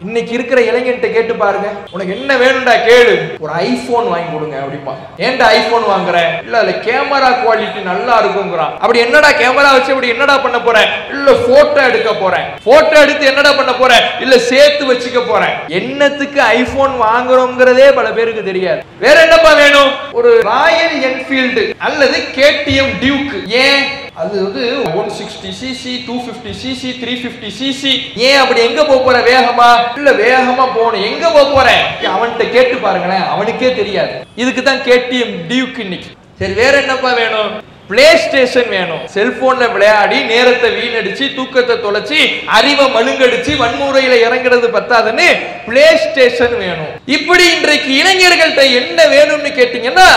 இன்னைக்கு இருக்கிற இளைஞன்ட்ட கேட்டு பாருங்க, உனக்கு என்ன வேணும்டா கேளு, ஒரு ஐபோன் வாங்கி கொடுங்க அப்படிப்பா. ஏன்டா ஐபோன் வாங்குற? இல்ல அதுல கேமரா குவாலிட்டி நல்லா இருக்குங்கிறான். அப்படி என்னடா கேமரா வச்சு அப்படி என்னடா பண்ண போற? இல்ல போட்டோ எடுக்க போறேன். போட்டோ எடுத்து என்னடா பண்ண போற? இல்ல சேர்த்து வச்சுக்க போறேன். என்னத்துக்கு ஐபோன் வாங்குறோம்ங்கிறதே பல பேருக்கு தெரியாது. வேற என்னப்பா வேணும்? ஒரு ராயல் என்ஃபீல்டு அல்லது கேடிஎம் டியூக். ஏன்? அது வந்து 160cc 250cc 350cc. ஏன் அப்படி எங்க போற? வேகமா? இல்ல வேகமா போகணும். எங்க போறேன்? அவன்கிட்ட கேட்டு பாருங்களேன், அவனுக்கே தெரியாது. இதுக்கு தான் கேடிஎம் டியூக் இன்னைக்கு. சரி, வேற என்னப்பா வேணும்? பிளே ஸ்டேஷன் வேணும். செல்போன்ல விளையாடி நேரத்தை வீணடிச்சு தூக்கத்தை தொலைச்சி அறிவை மழுங்கடிச்சு வன்முறையில இறங்குறது பத்தாதுன்னு பிளே ஸ்டேஷன் வேணும். இப்படி இன்றைக்கு இளைஞர்கள்ட்ட என்ன வேணும்னு கேட்டீங்கன்னா,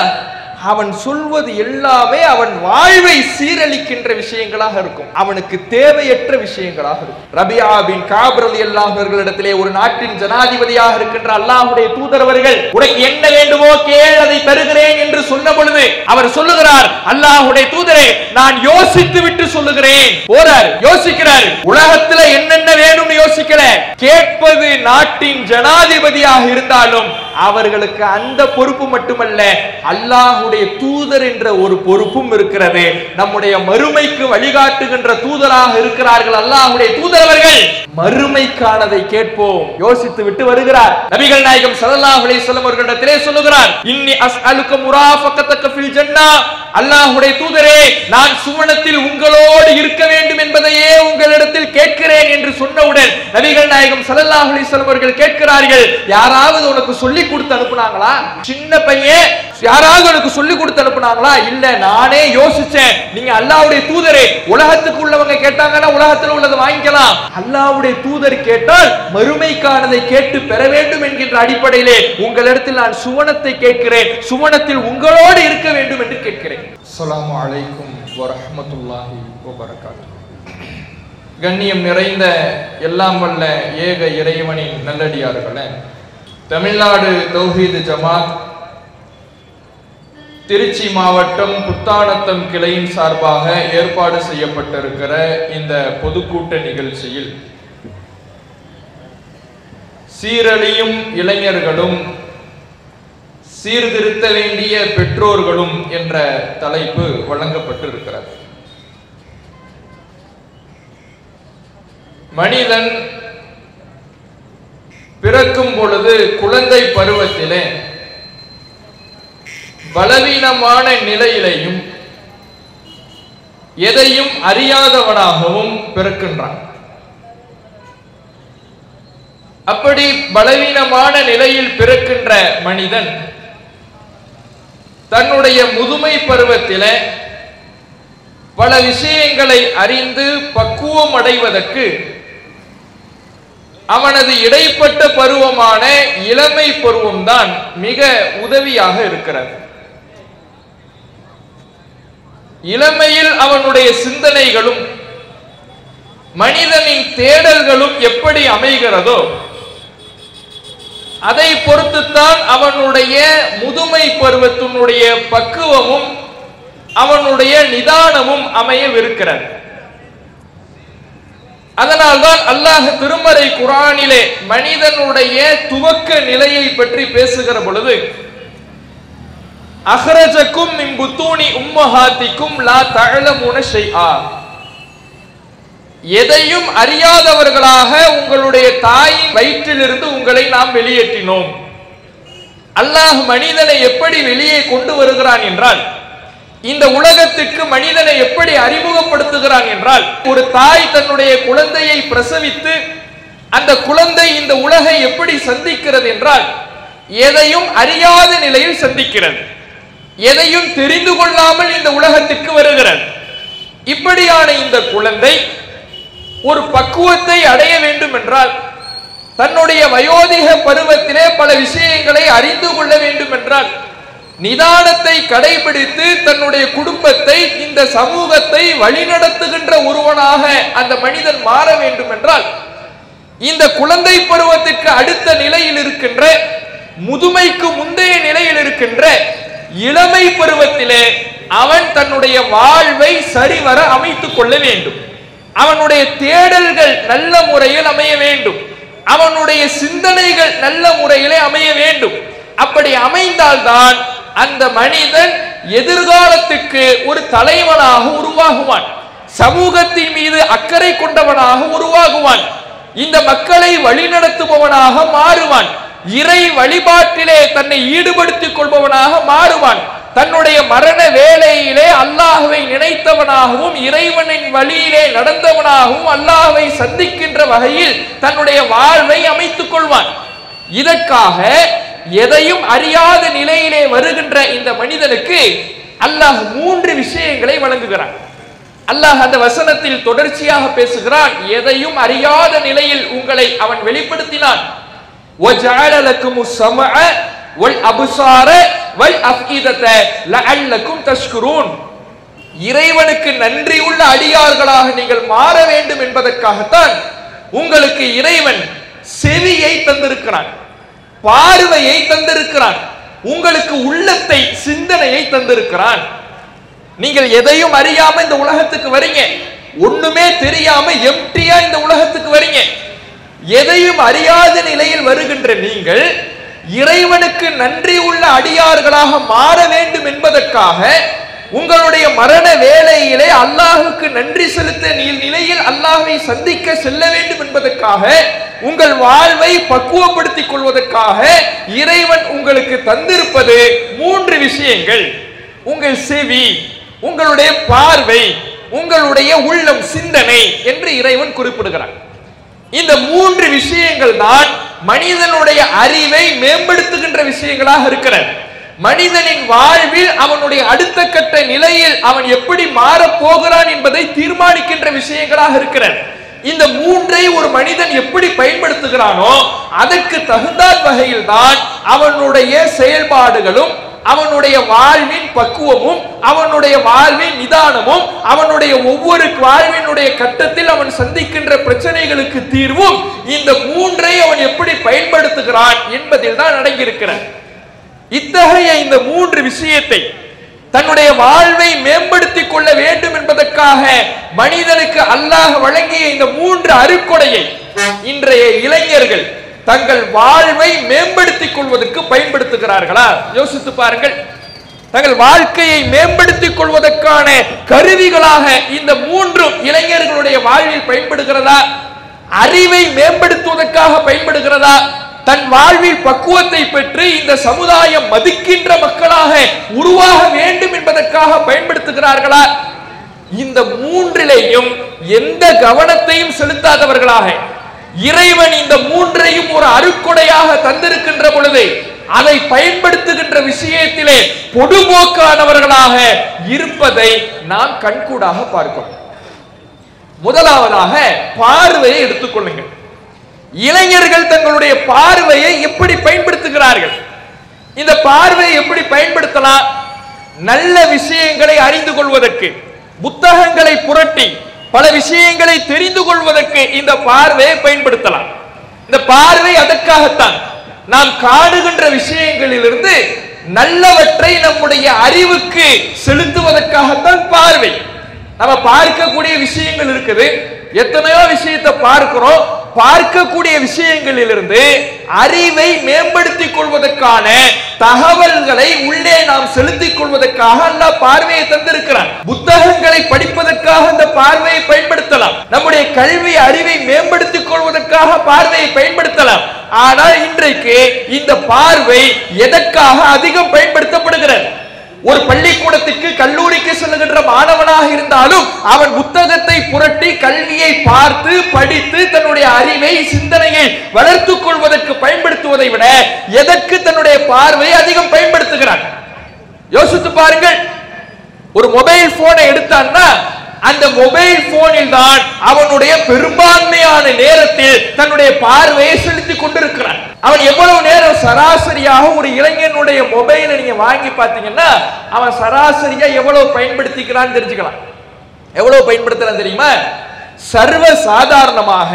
அவன் சொல்வது எல்லாமே அவன் வாழ்வை சீரழிக்கின்ற விஷயங்களாக இருக்கும். அவனுக்கு தேவையற்ற விஷயங்களாக இருக்கும். ரபியா பின் காப் ரலியல்லாஹு அவர்களிடத்திலே ஒரு நாட்டின் ஜனாதிபதியாக இருக்கின்ற அல்லாஹ்வுடைய தூதர் அவர்கள், உனக்கு என்ன வேண்டுமோ கேள், அதை தருகிறேன் என்று சொன்ன பொழுது அவர் சொல்லுகிறார், அல்லாஹ்வுடைய தூதரே, நான் யோசித்து விட்டு சொல்லுகிறேன். போறார், யோசிக்கிறார். உலகத்துல என்னென்ன வேணும்னு யோசிக்கல. கேட்பது நாட்டின் ஜனாதிபதியாக இருந்தாலும் அவர்களுக்கு அந்த பொறுப்பு மட்டுமல்ல, அல்லாஹ்வுடைய தூதர் என்ற ஒரு பொறுப்பும் இருக்கிறது. நம்முடைய மறுமைக்கு வழிகாட்டுகின்ற தூதராக இருக்கிறார்கள் அல்லாஹ்வுடைய தூதர் அவர்கள். மறுமைக்கானதை கேட்போம். யோசித்து விட்டு வருகிறார். நபிகள் நாயகம் ஸல்லல்லாஹு அலைஹி வஸல்லம் அவர்களிடத்திலே சொல்லுகிறார், இன்னி அஸ்அலுக முராஃபகதக ஃபில் ஜன்னah. அல்லாஹ்வுடைய தூதரே, நான் சுவனத்தில் உங்களோடு இருக்க வேண்டும் என்பதையே உங்களிடத்தில் கேட்கிறேன் என்று சொன்னவுடன் நபிகள் நாயகம் ஸல்லல்லாஹு அலைஹி வஸல்லம் அவர்கள் கேட்கிறார்கள், யாராவது உனக்கு சொல்லி கொடுத்து அனுப்புனாங்களா? சின்ன பையன் யாராவது உனக்கு சொல்லி கொடுத்து அனுப்புனாங்களா? இல்ல, நானே யோசிச்சேன். நீங்க அல்லாஹ்வுடைய தூதரே, உலகத்துக்கு உள்ளவங்க கேட்டாங்கன்னா உலகத்தில் உள்ளதை வாங்கிக்கலாம். அல்லாஹ்வுடைய தூதர் கேட்டால் மறுமைக்கானதை கேட்டு பெற வேண்டும் என்கின்ற அடிப்படையிலே உங்களிடத்தில் நான் சுவனத்தை கேட்கிறேன், சுவனத்தில் உங்களோடு இருக்க வேண்டும் என்று கேட்கிறேன். அஸ்ஸலாமு அலைக்கும் வரஹ்மத்துல்லாஹி வபரகாத்துஹு. கண்ணியம் நிறைந்த எல்லாம் வல்ல ஏக இறைவனின் நல்லடியார்களே, தமிழ்நாடு தௌஹீத் ஜமாத் திருச்சி மாவட்டம் புத்தானத்தம் கிளையின் சார்பாக ஏற்பாடு செய்யப்பட்டிருக்கிற இந்த பொதுக்கூட்ட நிகழ்ச்சியில் சீரழியும் இளைஞர்களும் சீர்திருத்த வேண்டிய பெற்றோர்களும் என்ற தலைப்பு வழங்கப்பட்டிருக்கிறது. மனிதன் பிறக்கும் பொழுது குழந்தை பருவத்திலே பலவீனமான நிலையிலையும் எதையும் அறியாதவனாகவும் பிறக்கின்றான். அப்படி பலவீனமான நிலையில் பிறக்கின்ற மனிதன் தன்னுடைய முதுமை பருவத்திலே பல விஷயங்களை அறிந்து பக்குவம் அடைவதற்கு அவனது இடைப்பட்ட பருவமான இளமை பருவம்தான் மிக உதவியாக இருக்கிறது. இளமையில் அவனுடைய சிந்தனைகளும் மனிதனின் தேடல்களும் எப்படி அமைகிறதோ அதை பொறுத்துத்தான் அவனுடைய முதுமை பருவத்தினுடைய பக்குவமும் அவனுடைய நிதானமும் அமையவிருக்கிறது. அதனால்தான் அல்லாஹ் திருமறை குர்ஆனிலே மனிதனுடைய துவக்க நிலையை பற்றி பேசுகிற பொழுது, அஹ்ரஜக்கும் மின் புத்தூனி உம்மஹாத்திக்கும் லா தஅலமுன ஷைஆ, எதையும் அறியாதவர்களாக உங்களுடைய தாயின் வயிற்றிலிருந்து உங்களை நாம் வெளியேற்றினோம். அல்லாஹ் மனிதனை எப்படி வெளியே கொண்டு வருகிறான் என்றால், இந்த உலகத்துக்கு மனிதனை எப்படி அறிமுகப்படுத்துகிறான் என்றால், ஒரு தாய் தன்னுடைய குழந்தையை பிரசவித்து அந்த குழந்தை இந்த உலகை எப்படி சந்திக்கிறது என்றால், எதையும் அறியாத நிலையில் சந்திக்கிறது, எதையும் தெரிந்து கொள்ளாமல் இந்த உலகத்திற்கு வருகிறது. இப்படியான இந்த குழந்தை ஒரு பக்குவத்தை அடைய வேண்டும் என்றால், தன்னுடைய வயோதிக பருவத்திலே பல விஷயங்களை அறிந்து கொள்ள வேண்டும் என்றால், நிதானத்தை கடைபிடித்து தன்னுடைய குடும்பத்தை இந்த சமூகத்தை வழிநடத்துகின்ற ஒருவனாக அந்த மனிதன் மாற வேண்டும் என்றால், இந்த குழந்தை பருவத்திற்கு அடுத்த நிலையில் இருக்கின்ற முதுமைக்கு முந்தைய நிலையில் இருக்கின்ற இளமை பருவத்திலே அவன் தன்னுடைய வாழ்வை சரிவர அமைத்துக் கொள்ள வேண்டும். அவனுடைய தேடல்கள் நல்ல முறையில் அமைய வேண்டும். அவனுடைய சிந்தனைகள் நல்ல முறையிலே அமைய வேண்டும். அப்படி அமைந்தால்தான் அந்த மனிதன் எதிர்காலத்துக்கு ஒரு தலைவனாக உருவாகுவான், சமூகத்தின் மீது அக்கறை கொண்டவனாக உருவாகுவான், இந்த மக்களை வழிநடத்துபவனாக மாறுவான், இறை வழிபாட்டிலே தன்னை ஈடுபடுத்திக் கொள்பவனாக மாறுவான், தன்னுடைய மரண வேளையிலே அல்லாஹ்வை நினைத்தவனாகவும் இறைவனின் வழியிலே நடந்தவனாகவும் அல்லாஹ்வை சந்திக்கின்ற வகையில் தன்னுடைய வாழ்வை அமைத்துக் கொள்வான். இதற்காக எதையும் அறியாத நிலையிலே வருகின்ற இந்த மனிதனுக்கு அல்லாஹ் 3 விஷயங்களை வழங்குகிறான். அல்லாஹ் அந்த வசனத்தில் தொடர்ச்சியாக பேசுகிறான். எதையும் அறியாத நிலையில் உங்களை அவன் வெளிப்படுத்தினான். وَجَعَلَ لَكُمُ السَّمْعَ وَالْأَبْصَارَ وَالْأَفْئِدَةَ لَعَلَّكُمْ تَشْكُرُونَ. இறைவனுக்கு நன்றி உள்ள அடியார்களாக நீங்கள் மாற வேண்டும் என்பதற்காகத்தான் உங்களுக்கு இறைவன் செவியை தந்திருக்கிறான், பார்வையை தந்திருக்கிறான், உங்களுக்கு உள்ளத்தை சிந்தனையை தந்திருக்கிறான். நீங்கள் எதையும் அறியாம இந்த உலகத்துக்கு வரீங்க, ஒண்ணுமே தெரியாம எம்டியா இந்த உலகத்துக்கு வரீங்க. எதையும் அறியாத நிலையில் வருகின்ற நீங்கள் இறைவனுக்கு நன்றி உள்ள அடியார்களாக மாற வேண்டும் என்பதற்காக உங்களுடைய மரண வேளையிலே அல்லாஹுக்கு நன்றி செலுத்த நிலையில் அல்லாஹ்வை சந்திக்க செல்ல வேண்டும் என்பதற்காக உங்கள் வாழ்வை பக்குவப்படுத்திக் கொள்வதற்காக இறைவன் உங்களுக்கு தந்திருப்பது 3 விஷயங்கள். உங்கள் செவி, உங்களுடைய பார்வை, உங்களுடைய உள்ளம், சிந்தனை என்று இறைவன் குறிப்பிடுகிறார். இந்த 3 விஷயங்கள் தான் மனிதனுடைய அறிவை மேம்படுத்துகின்ற விஷயங்களாக இருக்கிறது. மனிதனின் வாழ்வில் அவனுடைய அடுத்த கட்ட நிலையில் அவன் எப்படி மாறப் போகிறான் என்பதை தீர்மானிக்கின்ற விஷயங்களாக இருக்கிறது. இந்த 3ஐ ஒரு மனிதன் எப்படி பயன்படுத்துகிறானோ அதற்கு தகுந்தால் வகையில் தான் அவனுடைய செயல்பாடுகளும் அவனுடைய வாழ்வின் பக்குவமும் அவனுடைய வாழ்வின் நிதானமும் அவனுடைய ஒவ்வொரு வாழ்வினுடைய கட்டத்தில் அவன் சந்திக்கின்ற பிரச்சனைகளுக்கு தீர்வும் இந்த 3ஐ அவன் எப்படி பயன்படுத்துகிறான் என்பதில் தான் அடங்கியிருக்கிறான். இத்தகைய இந்த 3 விஷயத்தை தன்னுடைய வாழ்வை மேம்படுத்திக் கொள்ள வேண்டும் என்பதற்காக மனிதனுக்கு அல்லாஹ் வழங்கிய இந்த 3 அருட்கொடையை இன்றைய இளைஞர்கள் தங்கள் வாழ்வை மேம்படுத்திக் கொள்வதற்கு பயன்படுத்துகிறார்களா? யோசித்து பாருங்கள். தங்கள் வாழ்க்கையை மேம்படுத்திக் கொள்வதற்கான கருவிகளாக இந்த 3 இளைஞர்களுடைய வாழ்வில் பயன்படுகிறதா? அறிவை மேம்படுத்துவதற்காக பயன்படுகிறதா? தன் வாழ்வில் பக்குவத்தை பெற்று இந்த சமுதாயம் மதிக்கின்ற மக்களாக உருவாக வேண்டும் என்பதற்காக பயன்படுத்துகிறார்களா? இந்த 3லேயும் எந்த கவனத்தையும் செலுத்தாதவர்களாக இறைவன் இந்த 3ஐயும் ஒரு அருட்கொடையாக தந்திருக்கின்ற பொழுது அதை பயன்படுத்துகின்ற விஷயத்திலே பொதுபோக்கானவர்களாக இருப்பதை நாம் கண்கூடாக பார்க்கிறோம். முதலாவதாக பார்வையை எடுத்துக்கொள்ளுங்கள். இளைஞர்கள் தங்களுடைய பார்வையை எப்படி பயன்படுத்துகிறார்கள்? இந்த பார்வையை எப்படி பயன்படுத்தலாம்? நல்ல விஷயங்களை அறிந்து கொள்வதற்கு, புத்தகங்களை புரட்டி பல விஷயங்களை தெரிந்து கொள்வதற்கு இந்த பார்வையை பயன்படுத்தலாம். இந்த பார்வை அதற்காகத்தான். நாம் காணுகின்ற விஷயங்களிலிருந்து நல்லவற்றை நம்முடைய அறிவுக்கு செலுத்துவதற்காகத்தான் பார்வை. நம்ம பார்க்கக்கூடிய விஷயங்கள் இருக்குது, எத்தனையோ விஷயத்தை பார்க்கிறோம். பார்க்கக்கூடிய விஷயங்களிலிருந்து அறிவை மேம்படுத்திக் கொள்வதற்கான தகவல்களை உள்ளே நாம் செலுத்திக் கொள்வதற்காக அல்லாஹ் பார்வையை தந்திருக்கிறான். புத்தகங்களை படிப்பதற்காக இந்த பார்வையை பயன்படுத்தலாம். நம்முடைய கல்வி அறிவை மேம்படுத்திக் கொள்வதற்காக பார்வையை பயன்படுத்தலாம். ஆனால் இன்றைக்கு இந்த பார்வை எதற்காக அதிகம் பயன்படுத்தப்படுகிறது? ஒரு பள்ளிக்கூடத்திற்கு கல்லூரிக்கு செல்லுகின்ற மாணவனாக இருந்தாலும் அவன் புத்தகத்தை புரட்டி கல்வியை பார்த்து படித்து தன்னுடைய அறிவை சிந்தனையை வளர்த்துக் கொள்வதற்கு பயன்படுத்துவதை விட எதற்கு தன்னுடைய பார்வையை அதிகம் பயன்படுத்துகிறான்? யோசித்து பாருங்கள். ஒரு மொபைல் போனை எடுத்தான்னா அந்த மொபைல் போனில் தான் அவனுடைய பெரும்பான்மையான நேரத்தில் தன்னுடைய பார்வையை செலுத்திக் கொண்டிருக்கிறான். அவன் எவ்வளவு நேரம் சராசரியாக ஒரு இளைஞனுடைய மொபைலை நீங்க வாங்கி பார்த்தீங்கன்னா அவன் சராசரியா எவ்வளவு பயன்படுத்திக்கிறான்னு தெரிஞ்சுக்கலாம். எவ்வளவு பயன்படுத்துறான் தெரியுமா? சர்வ சாதாரணமாக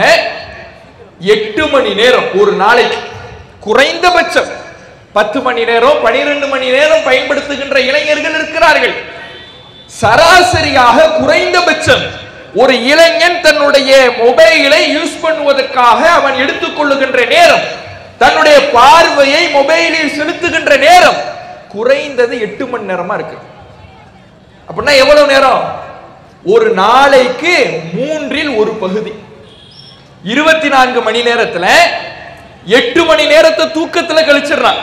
8 மணி நேரம் ஒரு நாளைக்கு, குறைந்தபட்சம் 10 மணி நேரம் 12 மணி நேரம் பயன்படுத்துகின்ற இளைஞர்கள் இருக்கிறார்கள். சராசரியாக குறைந்தபட்சம் ஒரு இளைஞன் தன்னுடைய மொபைலை யூஸ் பண்ணுவதற்காக அவன் எடுத்துக்கொள்ளுகின்ற நேரம், தன்னுடைய பார்வையை மொபைலில் செலுத்துகின்ற நேரம் குறைந்தது 8 மணி நேரமா இருக்கு. அப்படின்னா எவ்வளவு நேரம்? ஒரு நாளைக்கு 3இல் 1 பகுதி. 24 மணி நேரத்துல 8 மணி நேரத்தை தூக்கத்துல கழிச்சிடறான்.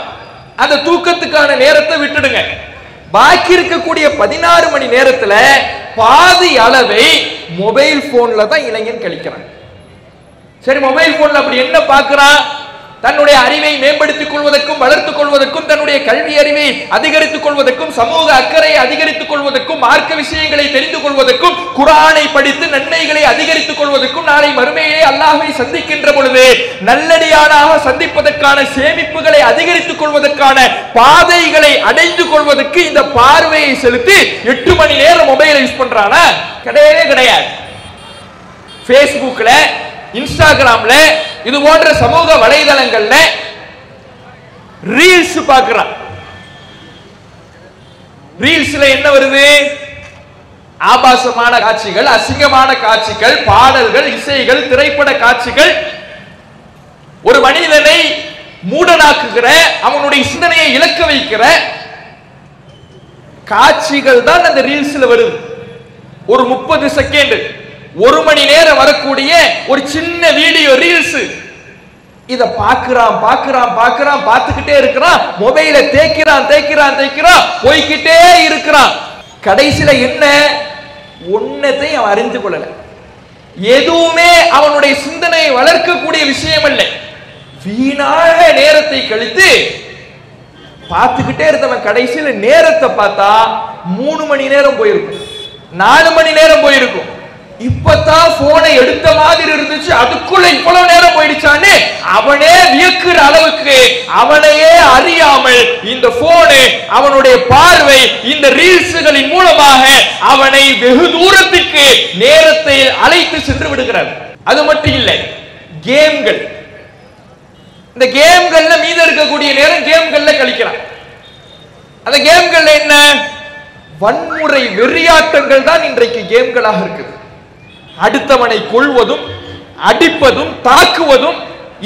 அந்த தூக்கத்துக்கான நேரத்தை விட்டுடுங்க. பாக்கி இருக்கக்கூடிய 16 மணி நேரத்துல பாதி அளவை மொபைல் போன்ல தான் இளைஞன் கழிக்கிறான். சரி, மொபைல் போன்ல அப்படி என்ன பார்க்கிறான்? தன்னுடைய அறிவை மேம்படுத்திக் கொள்வதற்கும் வளர்த்துக் கொள்வதற்கும், தன்னுடைய கல்வி அறிவை அதிகரித்துக் கொள்வதற்கும், சமூக அக்கறையை அதிகரித்துக் கொள்வதற்கும், மார்க்க விஷயங்களை தெரிந்து கொள்வதற்கும், குர்ஆனை படித்து நன்மைகளை அதிகரித்துக் கொள்வதற்கும், நாளை மறுமையிலே அல்லாஹ்வை சந்திக்கின்ற பொழுது நல்லடியானாக சந்திப்பதற்கான சேமிப்புகளை அதிகரித்துக் கொள்வதற்கான பாதைகளை அடைந்து கொள்வதற்கு இந்த பார்வையை செலுத்தி 8 மணி நேரம் மொபைலை யூஸ் பண்றானா? கிடையவே கிடையாது. பேஸ்புக்ல, இன்ஸ்டாகிராம்ல, இது போன்ற சமூக வலைதளங்கள்ல ரீல்ஸ் பார்க்கிறான். ரீல்ஸ்ல என்ன வருது? ஆபாசமான காட்சிகள், அசிங்கமான காட்சிகள், பாடல்கள், இசைகள், திரைப்பட காட்சிகள், ஒரு மனிதனை மூடனாக்குகிற, அவனுடைய சிந்தனையை இழக்க வைக்கிற காட்சிகள் தான் அந்த ரீல்ஸ்ல வருது. ஒரு 30 செகண்ட், 1 மணி நேரம் வரக்கூடிய ஒரு சின்ன வீடியோ ரீல்ஸ். இத பார்க்கிறான் பார்த்துக்கிட்டே இருக்கிறான். மொபைலை தேய்க்கிறான் போய்கிட்டே இருக்கிறான். கடைசியில என்ன? ஒன்னத்தை அவன் அறிந்து கொள்ளல. எதுவுமே அவனுடைய சிந்தனையை வளர்க்கக்கூடிய விஷயம் இல்லை. வீணாக நேரத்தை கழித்து பார்த்துக்கிட்டே இருந்தவன் கடைசியில நேரத்தை பார்த்தா 3 மணி நேரம் போயிருக்கும், 4 மணி நேரம் போயிருக்கும். இப்பதான் போனை எடுத்த மாதிரி இருந்துச்சு, அதுக்குள்ள இவ்வளவு நேரம் போயிடுச்சான்னு அவனே வியக்கிற அளவுக்கு அவனையே அறியாமல் இந்த போனு, அவனுடைய பார்வை இந்த ரீல்ஸ்களின் மூலமாக அவனை வெகு தூரத்துக்கு நேரத்தை அழைத்து சென்று விடுகிறது. அது மட்டும் இல்லை, கேம்கள். இந்த கேம்கள்ல மீத இருக்கக்கூடிய நேரம் கேம்கள்ல கழிக்கிறான். அந்த கேம்கள்ல என்ன? வன்முறை வெறியாட்டங்கள் தான் இன்றைக்கு கேம்களாக இருக்குது. அடுத்தவனை கொள்வதும், அடிப்பதும், தாக்குவதும்,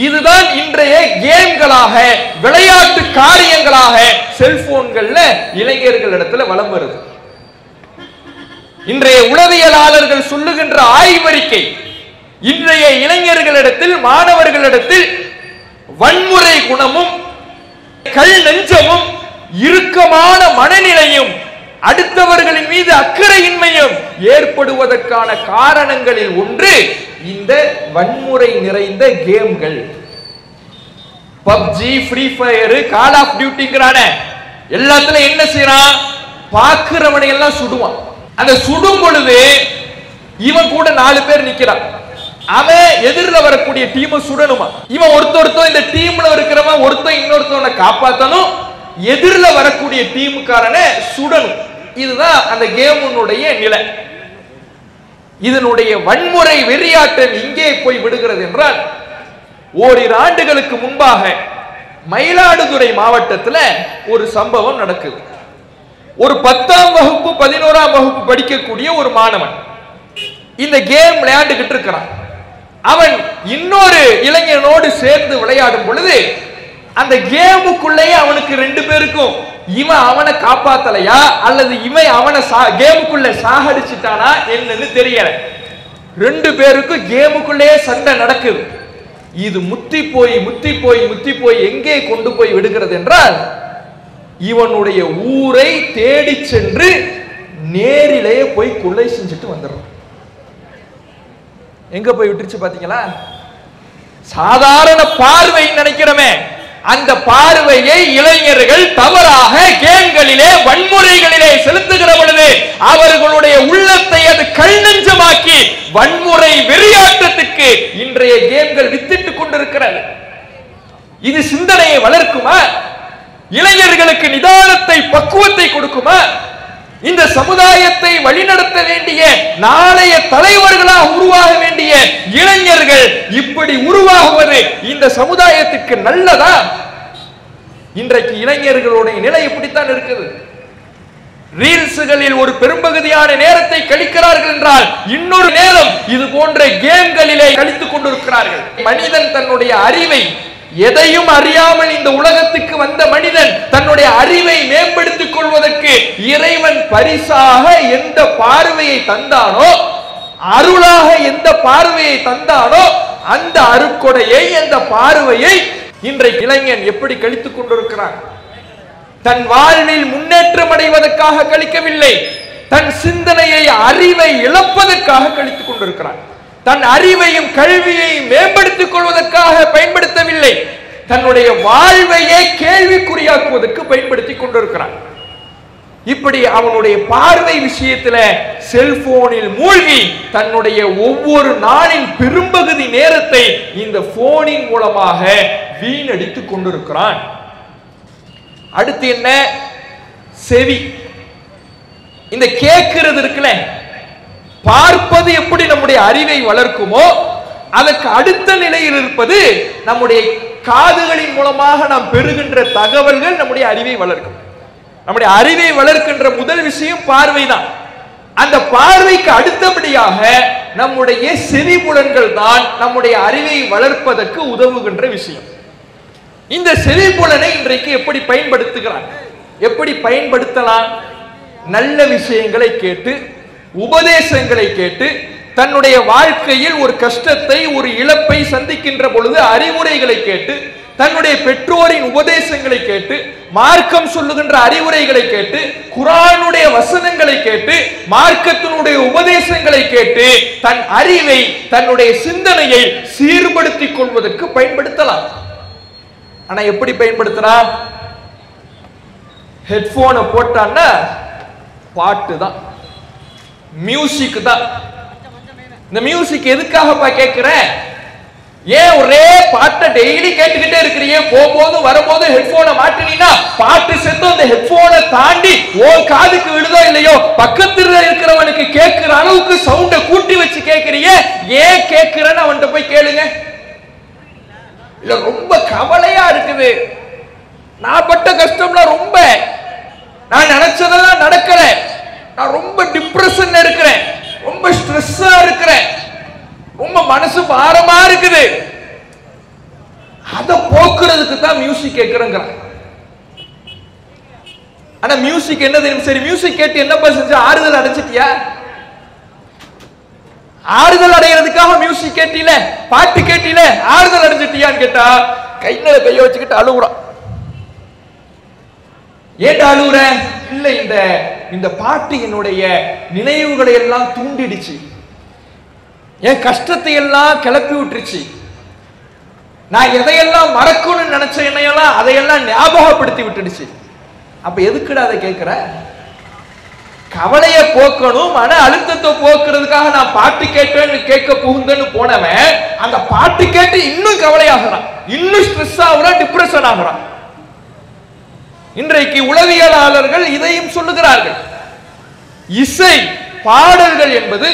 இதுதான் இன்றைய கேம்களாக, விளையாட்டு காரியங்களாக செல்போன்கள்ல இளைஞர்களிடத்துல வலம் வருது. இன்றைய உளவியலாளர்கள் சொல்லுகின்ற ஆய்வறிக்கை, இன்றைய இளைஞர்களிடத்தில், மாணவர்களிடத்தில் வன்முறை குணமும், கல் நெஞ்சமும், இறுக்கமான மனநிலையும், அடுத்தவர்களின் மீது அக்கறையின்மையும் ஏற்படுவதற்கான காரணங்களில் ஒன்று இந்த வன்முறை நிறைந்த கேம்கள். PUBG, free fire, call of டியூட்டிங்கறான எல்லாத்துல என்ன செய்யறான்? பார்க்கிறவனை எல்லாம் சுடுவான். அந்த சுடும் பொழுது இவன் கூட 4 பேர் நிக்கிறான். அவன் எதிரில் வரக்கூடிய டீமை சுடணுமா? இவன் ஒருத்தர் இந்த டீம்ல இருக்கிறவன் ஒருத்தன் இன்னொருத்தவனை காப்பாற்றணும், எதிரில் வரக்கூடிய டீமுக்காரனை சுடணும். இதுதான் அந்த கேமுடைய நிலை. இதனுடைய வன்முறை வெறியாட்டம் இங்கே போய் விடுகிறது என்றால், ஓரிரு ஆண்டுகளுக்கு முன்பாக மயிலாடுதுறை மாவட்டத்தில் ஒரு சம்பவம் நடக்குது. ஒரு 10ஆம் வகுப்பு 11ஆம் வகுப்பு படிக்கக்கூடிய ஒரு மாணவன் இந்த கேம் விளையாண்டுகிட்டு இருக்கிறான். அவன் இன்னொரு இளைஞனோடு சேர்ந்து விளையாடும் பொழுது அந்த கேமுக்குள்ளேயே அவனுக்கு 2 பேருக்கும் இவன் அவனை காப்பாத்தலையா அல்லது இவன் அவனை கேமுக்குள்ள சாகடிச்சிட்டானா என்னன்னு தெரியல. 2 பேருக்கும் கேமுக்குள்ளேயே சண்டை நடக்குது. இது முத்தி போய் எங்கே கொண்டு போய் விடுகிறது என்றால், இவனுடைய ஊரை தேடி சென்று நேரிலேயே போய் கொலை செஞ்சுட்டு வந்துடுறான். எங்க போய் விட்டுருச்சு பாத்தீங்களா? சாதாரண பார்வை நினைக்கிறோமே, அந்த பார்வையை இளைஞர்கள் தவறாக கேம்களிலே, வன்முறைகளிலே செலுத்துகிற பொழுது அவர்களுடைய உள்ளத்தை அது கல்நெஞ்சமாக்கி வன்முறை வெறியாட்டத்துக்கு இன்றைய கேம்கள் வித்திட்டுக் கொண்டிருக்கிறது. இது சிந்தனையை வளர்க்குமா? இளைஞர்களுக்கு நிதானத்தை, பக்குவத்தை கொடுக்குமா? இந்த சமுதாயத்தை வழிநடத்த வேண்டிய நாளைய தலைவர்களாக உருவாக வேண்டிய இளைஞர்கள் இப்படி உருவாகுவது இந்த சமுதாயத்திற்கு நல்லதா? இன்றைக்கு இளைஞர்களுடைய நிலை இப்படித்தான் இருக்குது. ரீல்ஸ்களில் ஒரு பெரும்பகுதியான நேரத்தை கழிக்கிறார்கள் என்றால் இன்னொரு நேரம் இது போன்ற கேம்களிலே கழித்துக் கொண்டிருக்கிறார்கள். மனிதன் தன்னுடைய அறிவை, எதையும் அறியாமல் இந்த உலகத்துக்கு வந்த மனிதன் தன்னுடைய அறிவை மேம்படுத்திக் கொள்வதற்கு இறைவன் பரிசாக எந்த பார்வையை தந்தானோ, அருளாக எந்த பார்வையை தந்தானோ, அந்த அருட்கொடையை, அந்த பார்வையை இன்றைக்கு இளைஞன் எப்படி கழித்துக் கொண்டிருக்கிறான்? தன் வாழ்வில் முன்னேற்றம் அடைவதற்காக கழிக்கவில்லை, தன் சிந்தனையை, அறிவை இழப்பதற்காக கழித்துக் கொண்டிருக்கிறான். தன் அறிவையும் கல்வியையும் மேம்படுத்திக் கொள்வதற்காக பயன்படுத்தவில்லை, தன்னுடைய வாழ்வையே கேள்விக்குறியாக்குவதற்கு பயன்படுத்திக் கொண்டிருக்கிறான். இப்படி அவனுடைய பார்வை விஷயத்துல செல்போனில் மூழ்கி தன்னுடைய ஒவ்வொரு நாளின் பெரும்பகுதி நேரத்தை இந்த போனின் மூலமாக வீணடித்துக் கொண்டிருக்கிறான். அடுத்து என்ன? செவி. இந்த கேட்கிறது இருக்குல்ல, பார்ப்பது எப்படி நம்முடைய அறிவை வளர்க்குமோ அதற்கு அடுத்த நிலையில் இருப்பது நம்முடைய காதுகளின் மூலமாக நாம் பெறுகின்ற தகவல்கள் நம்முடைய அறிவை வளர்க்கும். நம்முடைய அறிவை வளர்க்கின்ற முதல் விஷயம் பார்வைதான். அந்த பார்வைக்கு அடுத்தபடியாக நம்முடைய செவி புலன்கள் தான் நம்முடைய அறிவை வளர்ப்பதற்கு உதவுகின்ற விஷயம். இந்த செவி புலனை இன்றைக்கு எப்படி பயன்படுத்துகிறான்? எப்படி பயன்படுத்தலாம்? நல்ல விஷயங்களை கேட்டு, உபதேசங்களை கேட்டு, தன்னுடைய வாழ்க்கையில் ஒரு கஷ்டத்தை, ஒரு இழப்பை சந்திக்கின்ற பொழுது அறிவுரைகளை கேட்டு, தன்னுடைய பெற்றோரின் உபதேசங்களை கேட்டு, மார்க்கம் சொல்லுகின்ற அறிவுரைகளை கேட்டு, குர்ஆனுடைய வசனங்களை கேட்டு, மார்க்கத்தினுடைய உபதேசங்களை கேட்டு தன் அறிவை, தன்னுடைய சிந்தனையை சீர்படுத்திக் கொள்வதற்கு பயன்படுத்தலாம். ஆனா எப்படி பயன்படுத்தலாம்? ஹெட்போனை போட்டான்னா பாட்டு தான், மியூசிக் தான். இந்த மியூசிக் எதுக்காகப்பா கேட்கிற? ஏன் ஒரே பாட்டை டெய்லி கேட்டுக்கிட்டே இருக்கிறீங்க? போகும்போது வரும்போது ஹெட்போனை மாட்டினீங்கன்னா பாட்டு செத்து அந்த ஹெட்போனை தாண்டி ஓ காதுக்கு விழுதோ இல்லையோ, பக்கத்துல இருக்கிறவனுக்கு கேட்கிற அளவுக்கு சவுண்டை கூட்டி வச்சு கேட்கிறீங்க. ஏன் கேட்கிறன்னு அவன்கிட்ட போய் கேளுங்க. இல்ல ரொம்ப கவலையா இருக்குது, நான் பட்ட கஷ்டம்லாம் ரொம்ப, நான் நினைச்சதெல்லாம் நடக்கல, நான் ரொம்ப டிப்ரெஷன்ல இருக்கிறேன், ரொம்ப ஸ்ட்ரெஸ்ஸா இருக்கிறேன், ரொம்ப மனசு பாரமா இருக்குது, அதை போக்குறதுக்கு தான் மியூசிக் கேட்கிறேங்க. ஆனா மியூசிக் என்ன தெரியும்? சரி, மியூசிக் கேட்டு என்னப்பா செஞ்ச? ஆறுதல் அடைஞ்சிட்டியா? ஆறுதல் அடைகிறதுக்காக மியூசிக் கேட்டில, பாட்டு கேட்டில, ஆறுதல் அடைஞ்சிட்டியான்னு கேட்டா கையில கைய வச்சுக்கிட்டு அழுகுறான். ஏன் அழுகுற? இல்ல, இந்த பாட்டு என்னுடைய நினைவுகளை எல்லாம் தூண்டிடுச்சு, என் கஷ்டத்தை எல்லாம் கிளப்பி விட்டுருச்சு, நான் எதையெல்லாம் மறக்கணும்னு நினைச்ச என்னையெல்லாம் அதையெல்லாம் ஞாபகப்படுத்தி விட்டுடுச்சு. அப்ப எதுக்குடா அதை கேட்கிற? கவலையை போக்கணும், மன அழுத்தத்தை போக்குறதுக்காக நான் பாட்டு கேட்டேன்னு கேட்க புகுந்தேன்னு போனவன் அந்த பாட்டு கேட்டு இன்னும் கவலையாகிறான், இன்னும் ஸ்ட்ரெஸ் ஆகுறான், டிப்ரெஷன் ஆகுறான். இன்றைக்கு உளவியலாளர்கள் இதையும் சொல்லுகிறார்கள். இசை, பாடல்கள் என்பது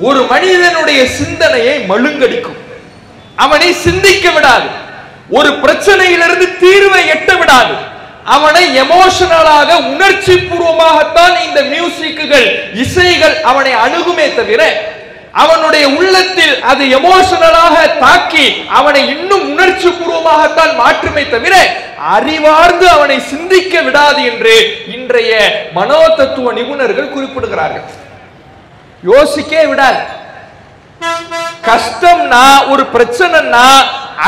ஒரு மனிதனுடைய சிந்தனையை மழுங்கடிக்கும், அவனை சிந்திக்க விடாது, ஒரு பிரச்சனையிலிருந்து தீர்வை எட்ட விடாது, அவனை எமோஷனலாக, உணர்ச்சி பூர்வமாகத்தான் இந்த மியூசிக்குகள், இசைகள் அவனை அணுகுமே தவிர அவனுடைய உள்ளத்தில் அது எமோஷனலாக தாக்கி அவனை இன்னும் உணர்ச்சி பூர்வமாகத்தான் மாற்றுமே தவிர அறிவார்ந்து அவனை சிந்திக்க விடாது என்று இன்றைய மனோ தத்துவ நிபுணர்கள் குறிப்பிடுகிறார்கள். யோசிக்க விடாது. கஷ்டம்னா, ஒரு பிரச்சனைனா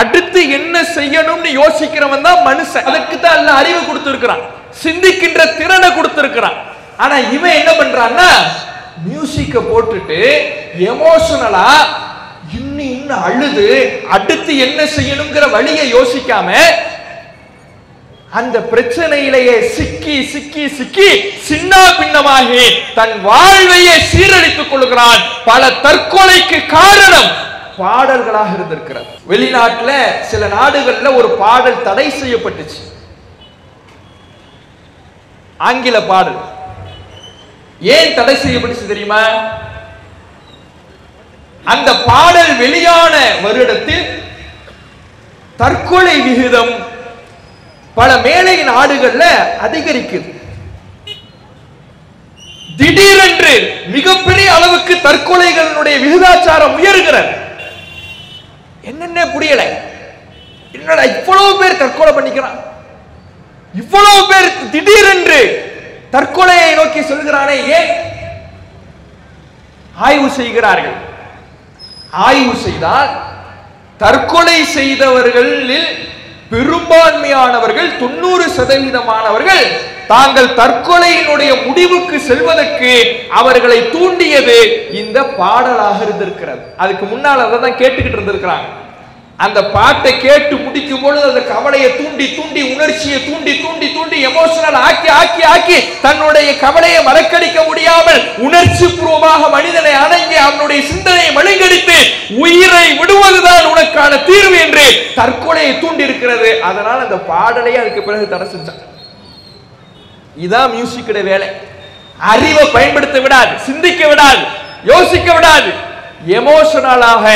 அடுத்து என்ன செய்யணும்னு யோசிக்கிறவன் தான் மனுஷன். அதுக்கு தான் அல்ல அறிவு கொடுத்திருக்கிறான், சிந்திக்கின்ற திறனை கொடுத்திருக்கிறான். ஆனா இவன் என்ன பண்றான்னா, மியூசிக்க போட்டுட்டு எமோஷனலா இன்னும் அழுது அடுத்து என்ன செய்யணுங்கிற வழியை யோசிக்காம அந்த பிரச்சனையிலேயே சிக்கி சிக்கி சிக்கி சின்ன பின்னமாகி தன் வாழ்வையே சீரழித்துக் கொள்கிறான். பல தற்கொலைக்கு காரணம் பாடல்களாக இருந்திருக்கிறது. வெளிநாட்டுல சில நாடுகள்ல ஒரு பாடல் தடை செய்யப்பட்டுச்சு, ஆங்கில பாடல். ஏன் தடை செய்யப்பட்டுச்சு தெரியுமா? அந்த பாடல் வெளியான வருடத்தில் தற்கொலை விகிதம் பல மேலை நாடுகள்ல அதிகரிக்குது. திடீரென்று மிகப்பெரிய அளவுக்கு தற்கொலைகளுடைய விகிதாச்சாரம் உயர்கிறது. என்னென்ன புரியல, என்னடா இவ்வளவு பேர் தற்கொலை பண்ணிக்கிறான், இவ்வளவு பேர் திடீரென்று தற்கொலையை நோக்கி சொல்கிறானே ஏன்? ஆய்வு செய்கிறார்கள். ஆய்வு செய்தால் தற்கொலை செய்தவர்களில் பெரும்பான்மையானவர்கள் 90% தாங்கள் தற்கொலையினுடைய முடிவுக்கு செல்வதற்கு அவர்களை தூண்டியது இந்த பாடலாக இருந்திருக்கிறது. அதுக்கு முன்னால் அதை தான் கேட்டுக்கிட்டு இருந்திருக்கிறாங்க. அந்த பாட்டை கேட்டு முடிக்கும் பொழுது அந்த கவலையை தூண்டி தூண்டி, உணர்ச்சியை தூண்டி தூண்டி தூண்டி, எமோஷனல் ஆக்கி ஆக்கி ஆக்கி தன்னுடைய கவலையை மறக்கடிக்க முடியாமல் உணர்ச்சி பூர்வமாக மனிதனை அடங்கி அவனுடைய சிந்தனையை மழுங்கடித்து உயிரை விடுவதுதான் உனக்கான தீர்வு என்று தற்கொலையை தூண்டி இருக்கிறது. அதனால் அந்த பாடலை அதுக்கு பிறகு தடை செஞ்சான். இதான் மியூசிக்கோட வேலை. அறிவை பயன்படுத்த விடாது, சிந்திக்க விடாது, யோசிக்க விடாது. எமோஷனலாக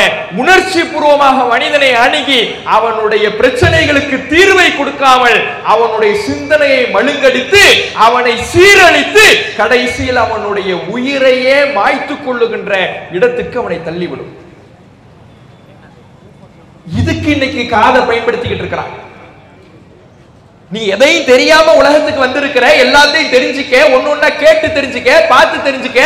உணர்ச்சி பூர்வமாக மனிதனை அணுகி அவனுடைய பிரச்சனைகளுக்கு தீர்வை கொடுக்காமல் அவனுடைய சிந்தனையை மழுங்கடித்து அவனை சீரழித்து கடைசியில் அவனுடைய உயிரையே மாய்த்து கொள்ளுகின்ற இடத்துக்கு அவனை தள்ளிவிடும். இதுக்கு இன்னைக்கு காதை பயன்படுத்திக்கிட்டு இருக்கிறான். நீ எதையும் தெரியாம உலகத்துக்கு வந்திருக்கிற, எல்லாத்தையும் தெரிஞ்சுக்க, ஒன்னொன்னா கேட்டு தெரிஞ்சுக்க, பார்த்து தெரிஞ்சுக்க,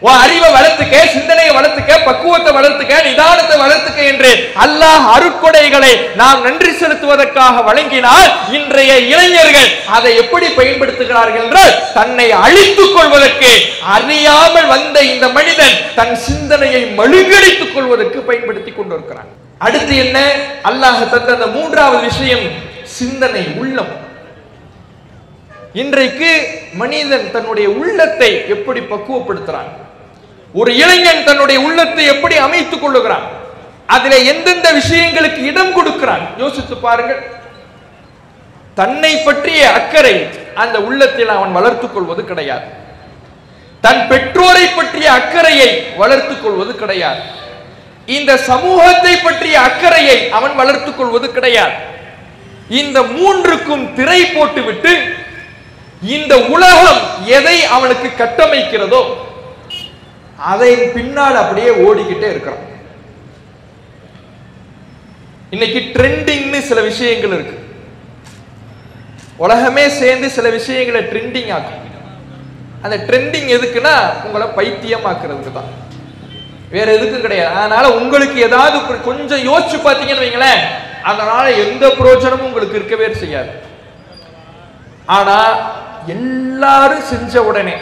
உன் அறிவை வளர்த்துக்க, சிந்தனையை வளர்த்துக்க, பக்குவத்தை வளர்த்துக்க, நிதானத்தை வளர்த்துக்க என்று அல்லாஹ் அருட்கொடைகளை நாம் நன்றி செலுத்துவதற்காக வழங்கினால் இன்றைய இளைஞர்கள் அதை எப்படி பயன்படுத்துகிறார்கள் என்றால் தன்னை அழித்துக் கொள்வதற்கு, அறியாமல் வந்த இந்த மனிதன் தன் சிந்தனையை மழுங்கடித்துக் கொள்வதற்கு பயன்படுத்தி கொண்டிருக்கிறான். அடுத்து என்ன? அல்லாஹ் தந்த அந்த மூன்றாவது விஷயம் சிந்தனை, உள்ளம். இன்றைக்கு மனிதன் தன்னுடைய உள்ளத்தை எப்படி பக்குவப்படுத்துறான், ஒரு இளைஞன் தன்னுடைய உள்ளத்தை எப்படி அமைத்துக் கொள்ளுகிறான், அதிலே எந்தெந்த விஷயங்களுக்கு இடம் கொடுக்கிறான் யோசித்து பாருங்கள். தன்னை பற்றிய அக்கறை அந்த உள்ளத்தில் அவன் வளர்த்துக் கொள்வது கிடையாது. தன் பெற்றோரை பற்றிய அக்கறையை வளர்த்துக் கொள்வது கிடையாது. இந்த சமூகத்தை பற்றிய அக்கறையை அவன் வளர்த்துக் கொள்வது கிடையாது. இந்த மூன்றுக்கும் திரை போட்டுவிட்டு இந்த உலகம் எதை அவனுக்கு கட்டமைக்கிறதோ அதை பின்னால் அப்படியே ஓடிக்கிட்டே இருக்கிறான். இன்னைக்கு ட்ரெண்டிங்னு சில விஷயங்கள் இருக்கு. உலகமே சேர்ந்து சில விஷயங்களை ட்ரெண்டிங் ஆக்கும். அந்த ட்ரெண்டிங் எதுக்குன்னா உங்களை பைத்தியமாக்குறதுக்கு தான், வேற எதுக்கும் கிடையாது. அதனால உங்களுக்கு ஏதாவது கொஞ்சம் யோசிச்சு பார்த்தீங்கன்னு வைங்களேன், அதனால எந்த பிரயோஜனமும் உங்களுக்கு இருக்கவே செய்யாது. ஆனா எல்லாரும் செஞ்ச உடனே,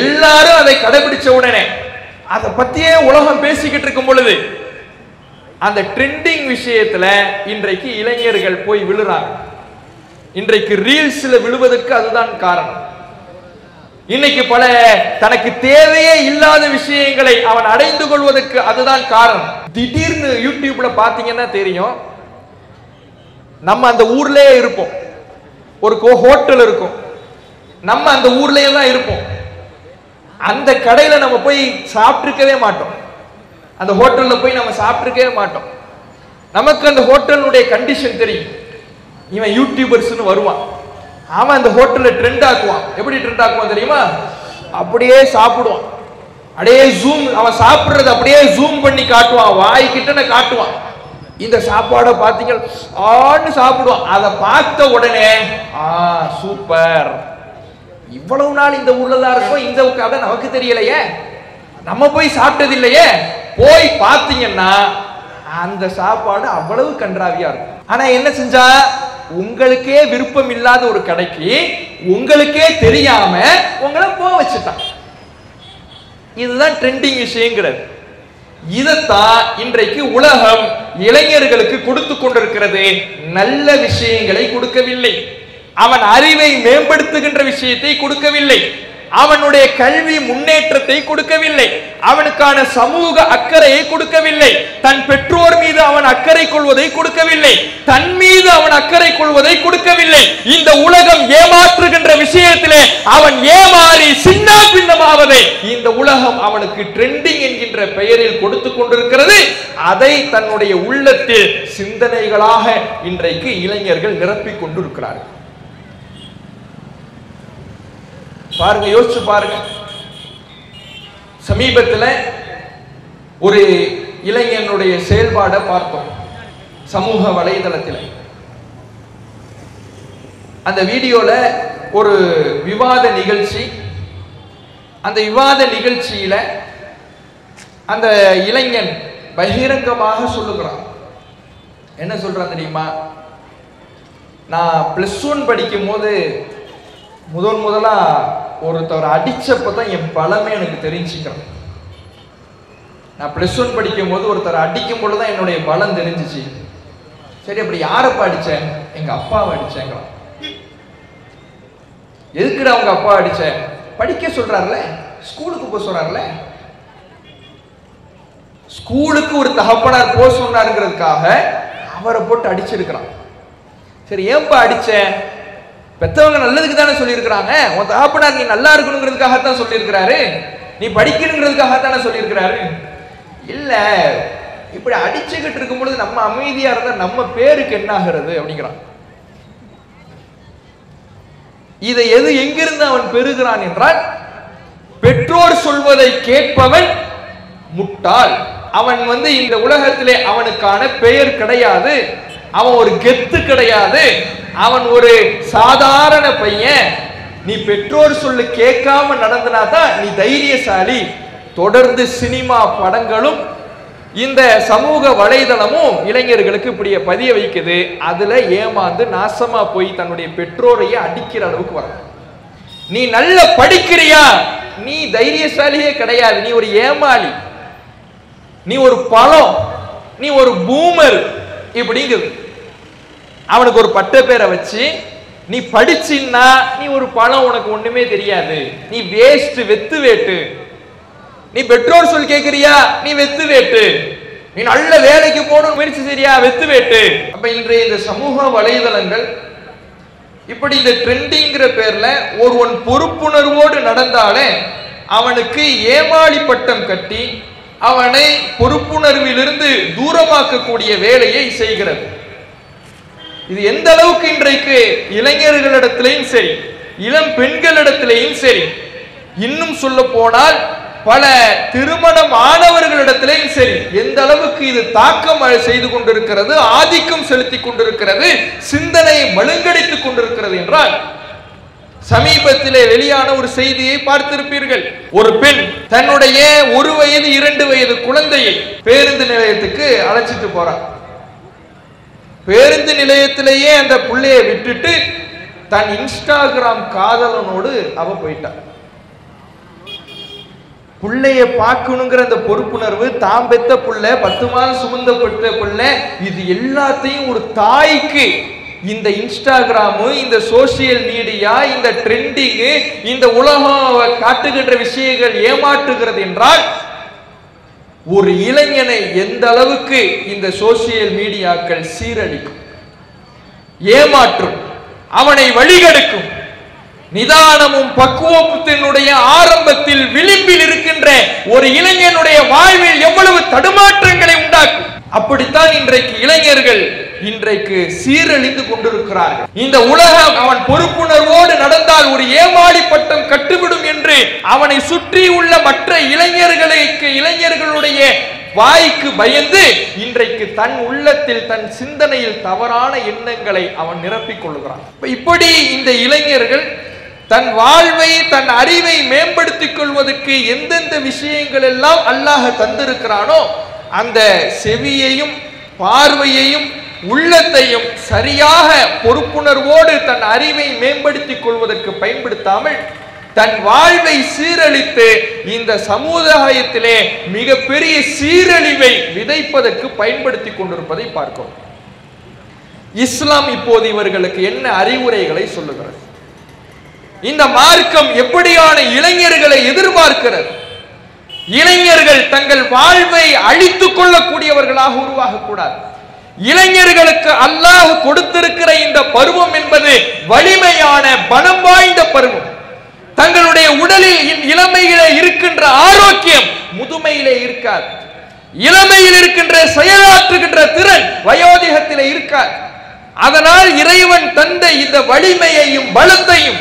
எல்லாரும் அதை கடைபிடிச்ச உடனே, அதை பத்தியே உலகம் பேசிக்கிட்டு இருக்கும் பொழுது அந்த ட்ரெண்டிங் விஷயத்துல இன்றைக்கு இளைஞர்கள் போய் விழுறாங்க. இன்றைக்கு ரீல்ஸ்ல விழுவதற்கு அதுதான் காரணம். இன்னைக்கு பல தனக்கு தேவையே இல்லாத விஷயங்களை அவன் அடைந்து கொள்வதற்கு அதுதான் காரணம். திடீர்னு யூடியூப்ல பாத்தீங்கன்னா தெரியும், நம்ம அந்த ஊர்லயே இருப்போம், ஒரு ஹோட்டல் இருக்கும், நம்ம அந்த ஊர்லயே தான் இருப்போம். அந்த கடையில நம்ம போய் சாப்பிட்டுருக்கவே மாட்டோம், அந்த ஹோட்டல்ல போய் நம்ம சாப்பிட்டுருக்கவே மாட்டோம். நமக்கு அந்த ஹோட்டலுடைய கண்டிஷன் தெரியும். இவன் யூடியூபர்ஸ்னு வருவான், அவன் அந்த ஹோட்டல்ல ட்ரெண்ட் ஆக்குவான். எப்படி ட்ரெண்ட் ஆக்குவான் தெரியுமா? அப்படியே சாப்பிடுவான், அப்படியே ஜூம், அவன் சாப்பிடுறது அப்படியே ஜூம் பண்ணி காட்டுவான், வாய்க்கிட்ட காட்டுவான். இந்த சாப்பாடை பார்த்தீங்க ஆன்னு சாப்பிடுவான். அதை பார்த்த உடனே சூப்பர், இவ்வளவு நாள் இந்த ஊர்ல தான் இருக்கும், இந்த கதை நமக்கு தெரியலையே, நம்ம போய் சாப்பிட்டது இல்லையே. போய் பார்த்தீங்கன்னா அந்த சாப்பாடு அவ்வளவு கன்றாவியா இருக்கும். ஆனா என்ன செஞ்சா, உங்களுக்கே விருப்பம் இல்லாத ஒரு கடைக்கு உங்களுக்கே தெரியாம உங்களை போக வச்சுட்டான். இதுதான் ட்ரெண்டிங் விஷயங்கிறது. இதைத்தான் இன்றைக்கு உலகம் இளைஞர்களுக்கு கொடுத்து கொண்டிருக்கிறது. நல்ல விஷயங்களை கொடுக்கவில்லை, அவன் அறிவை மேம்படுத்துகின்ற விஷயத்தை கொடுக்கவில்லை, அவனுடைய கல்வி முன்னேற்றத்தை கொடுக்கவில்லை, அவனுக்கான சமூக அக்கறையை கொடுக்கவில்லை, தன் பெற்றோர் மீது அவன் அக்கறை கொள்வதை கொடுக்கவில்லை, தன் மீது அவன் அக்கறை கொள்வதை கொடுக்கவில்லை. இந்த உலகம் ஏமாற்றுகின்ற விஷயத்திலே அவன் ஏமாறி சின்ன பின்னமாவதை இந்த உலகம் அவனுக்கு ட்ரெண்டிங் என்கின்ற பெயரில் கொடுத்து கொண்டிருக்கிறது. அதை தன்னுடைய உள்ளத்தில் சிந்தனைகளாக இன்றைக்கு இளைஞர்கள் நிரப்பிக் கொண்டிருக்கிறார்கள். பாருங்க, யோசிச்சு பாருங்க. சமீபத்தில் ஒரு இளைஞனுடைய செயல்பாடை பார்த்தோம் சமூக வலைதளத்தில். அந்த வீடியோல ஒரு விவாத நிகழ்ச்சி. அந்த விவாத நிகழ்ச்சியில அந்த இளைஞன் பகிரங்கமாக சொல்லுகிறான். என்ன சொல்றான் தெரியுமா? நான் +1 படிக்கும் போது முதலா ஒருத்தர் அடிச்சப்பதான் என் பலமே எனக்கு தெரிஞ்சுக்கிறேன். நான் +1 படிக்கும் போது ஒருத்தர் அடிக்கும் பொழுதுதான் என்னுடைய பலம் தெரிஞ்சிச்சு. சரி, அப்படி யாரப்பா அடிச்சேன்? எங்க அப்பாவை அடிச்சேங்கிறான். எதுக்குடா உங்க அப்பா அடிச்ச? படிக்க சொல்றாருல, ஸ்கூலுக்கு போக சொல்றாருல. ஸ்கூலுக்கு ஒரு தகப்பனார் போக சொன்னாருங்கிறதுக்காக அவரை போட்டு அடிச்சிருக்கிறான். சரி, ஏன்பா அடிச்ச? பெத்தவங்க நல்லதுக்கு தானே சொல்லியிருக்கிறாங்க. உன் தகப்பனார் நீ நல்லா இருக்கணுங்கிறதுக்காகத்தான் சொல்லியிருக்கிறாரு, நீ படிக்கணுங்கிறதுக்காகத்தானே சொல்லியிருக்கிறாரு. இல்ல, இப்படி அடிச்சுக்கிட்டு இருக்கும் பொழுது நம்ம அமைதியா இருந்தா நம்ம பேருக்கு என்ன ஆகிறது அப்படிங்கிறான். இதை எங்கிருந்து அவன் பெறுகிறான் என்றால், பெற்றோர் சொல்வதை கேட்பவன் முட்டாள். அவன் இந்த உலகத்திலே அவனுக்கான பெயர் கிடையாது, அவன் ஒரு கெத்து கிடையாது, அவன் ஒரு சாதாரண பையன். நீ பெற்றோர் சொல்லு கேட்காம நடந்தனாதான் நீ தைரியசாலி. தொடர்ந்து சினிமா படங்களும் இந்த சமூக வலைதளமும் இளைஞர்களுக்கு இப்படியே பதிய வைக்குது. அதுல ஏமாந்து நாசமா போய் தன்னுடைய பெற்றோரையே அடிக்கிற அளவுக்கு வர. நீ நல்ல படிக்கிறியா? நீ தைரியசாலியே கிடையாது, நீ ஒரு ஏமாளி, நீ ஒரு பழம், நீ ஒரு பூமர் இப்படிங்குது. அவனுக்கு ஒரு பட்ட பேரை வச்சு, நீ படிச்சின்னா நீ ஒரு பழம், உனக்கு ஒண்ணுமே தெரியாது, நீ வேஸ்ட், வெத்து வேட்டு. நீ பெற்றோர் சொல் கேட்கிறியா? நீ வெத்து வேட்டு. நீ நல்ல வேலைக்கு போகணும் முயற்சி சரியா? வெத்து வேட்டு. அப்ப இன்றைய இந்த சமூக வலைதளங்கள் இப்படி இந்த ட்ரெண்டிங்கிற பேர்ல ஒருவன் பொறுப்புணர்வோடு நடந்தாலே அவனுக்கு ஏமாளி பட்டம் கட்டி அவனை பொறுப்புணர்விலிருந்து தூரமாக்கக்கூடிய வேலையை செய்கிறது. இது எந்த அளவுக்கு இன்றைக்கு இளைஞர்களிடத்திலையும் சரி, இளம் பெண்களிடத்திலையும் சரி, இன்னும் சொல்ல போனால் பல திருமணம் ஆனவர்களிடத்திலையும் சரி, எந்த அளவுக்கு இது தாக்கம் செய்து கொண்டிருக்கிறது, ஆதிக்கம் செலுத்தி கொண்டிருக்கிறது, சிந்தனையை மழுங்கடித்துக் கொண்டிருக்கிறது என்றால், சமீபத்திலே வெளியான ஒரு செய்தியை பார்த்திருப்பீர்கள். ஒரு பெண் தன்னுடைய 1 வயது 2 வயது குழந்தையை பேருந்து நிலையத்துக்கு அழைச்சிட்டு போறார். பேருந்து நிலையத்திலேயே அந்த புள்ளையை விட்டுட்டு தன் இன்ஸ்டாகிராம் காதலனோடு அவ போயிட்டார். புள்ளைய பார்க்கணுங்கிற அந்த பொறுப்புணர்வு, தாம் பெத்த புள்ள, 10 மாதம் சுமந்தப்பட்ட புள்ள, இது எல்லாத்தையும் ஒரு தாய்க்கு இந்த இன்ஸ்டாகிராமு, இந்த சோசியல் மீடியா, இந்த ட்ரெண்டிங், இந்த உலகம் காட்டுகின்ற விஷயங்கள் ஏமாற்றுகிறது என்றால், ஒரு இளைஞனை எந்த அளவுக்கு இந்த சோசியல் மீடியாக்கள் சீரழிக்கும், ஏமாற்றும், அவனை வழிகெடுக்கும். நிதானமும் பக்குவத்தினுடைய ஆரம்பத்தில் விளிம்பில் இருக்கின்ற ஒரு இளைஞனுடைய வாழ்வில் எவ்வளவு தடுமாற்றங்களை உண்டாக்கும். அப்படித்தான் இன்றைக்கு இளைஞர்கள் இன்றைக்கு சீரழிந்து கொண்டிருக்கிறார்கள். இந்த உலகம் அவன் பொறுப்புணர்வோடு நடந்தால் ஒரு ஏமாளி பட்டம் கட்டுவிடும் என்று அவனை சுற்றி உள்ள மற்ற இளைஞர்களுடைய வாய்க்கு பயந்து இன்றைக்கு தன் உள்ளத்தில், தன் சிந்தனையில் தவறான எண்ணங்களை அவன் நிரப்பிக் கொள்கிறான். இப்படி இந்த இளைஞர்கள் தன் வாழ்வை, தன் அறிவை மேம்படுத்திக் கொள்வதற்கு எந்தெந்த விஷயங்கள் எல்லாம் அல்லாஹ் தந்திருக்கிறானோ அந்த செவியையும் பார்வையையும் உள்ளத்தையும் சரியாக பொறுப்புணர்வோடு தன் அறிவை மேம்படுத்திக் கொள்வதற்கு பயன்படுத்தாமல் தன் வாழ்வை சீரழித்து இந்த சமுதாயத்திலே மிகப்பெரிய சீரழிவை விதைப்பதற்கு பயன்படுத்திக் கொண்டிருப்பதை பார்க்கிறோம். இஸ்லாம் இப்போது இவர்களுக்கு என்ன அறிவுரைகளை சொல்லுகிறது? இந்த மார்க்கம் எப்படியான இளைஞர்களை எதிர்பார்க்கிறது? இளைஞர்கள் தங்கள் வாழ்வை அழித்துக் கொள்ளக்கூடியவர்களாக உருவாகக்கூடாது. இளைஞர்களுக்கு அல்லாஹ் கொடுத்திருக்கிற இந்த பருவம் என்பது வலிமையான, பலம் வாய்ந்த பருவம். தங்களுடைய உடலில் இளமையிலே இருக்கின்ற ஆரோக்கியம் முதுமையிலே இருக்காது. இளமையில் இருக்கின்ற செயலாற்றுகின்ற திறன் வயோதிகத்திலே இருக்காது. அதனால் இறைவன் தந்த இந்த வலிமையையும் பலத்தையும்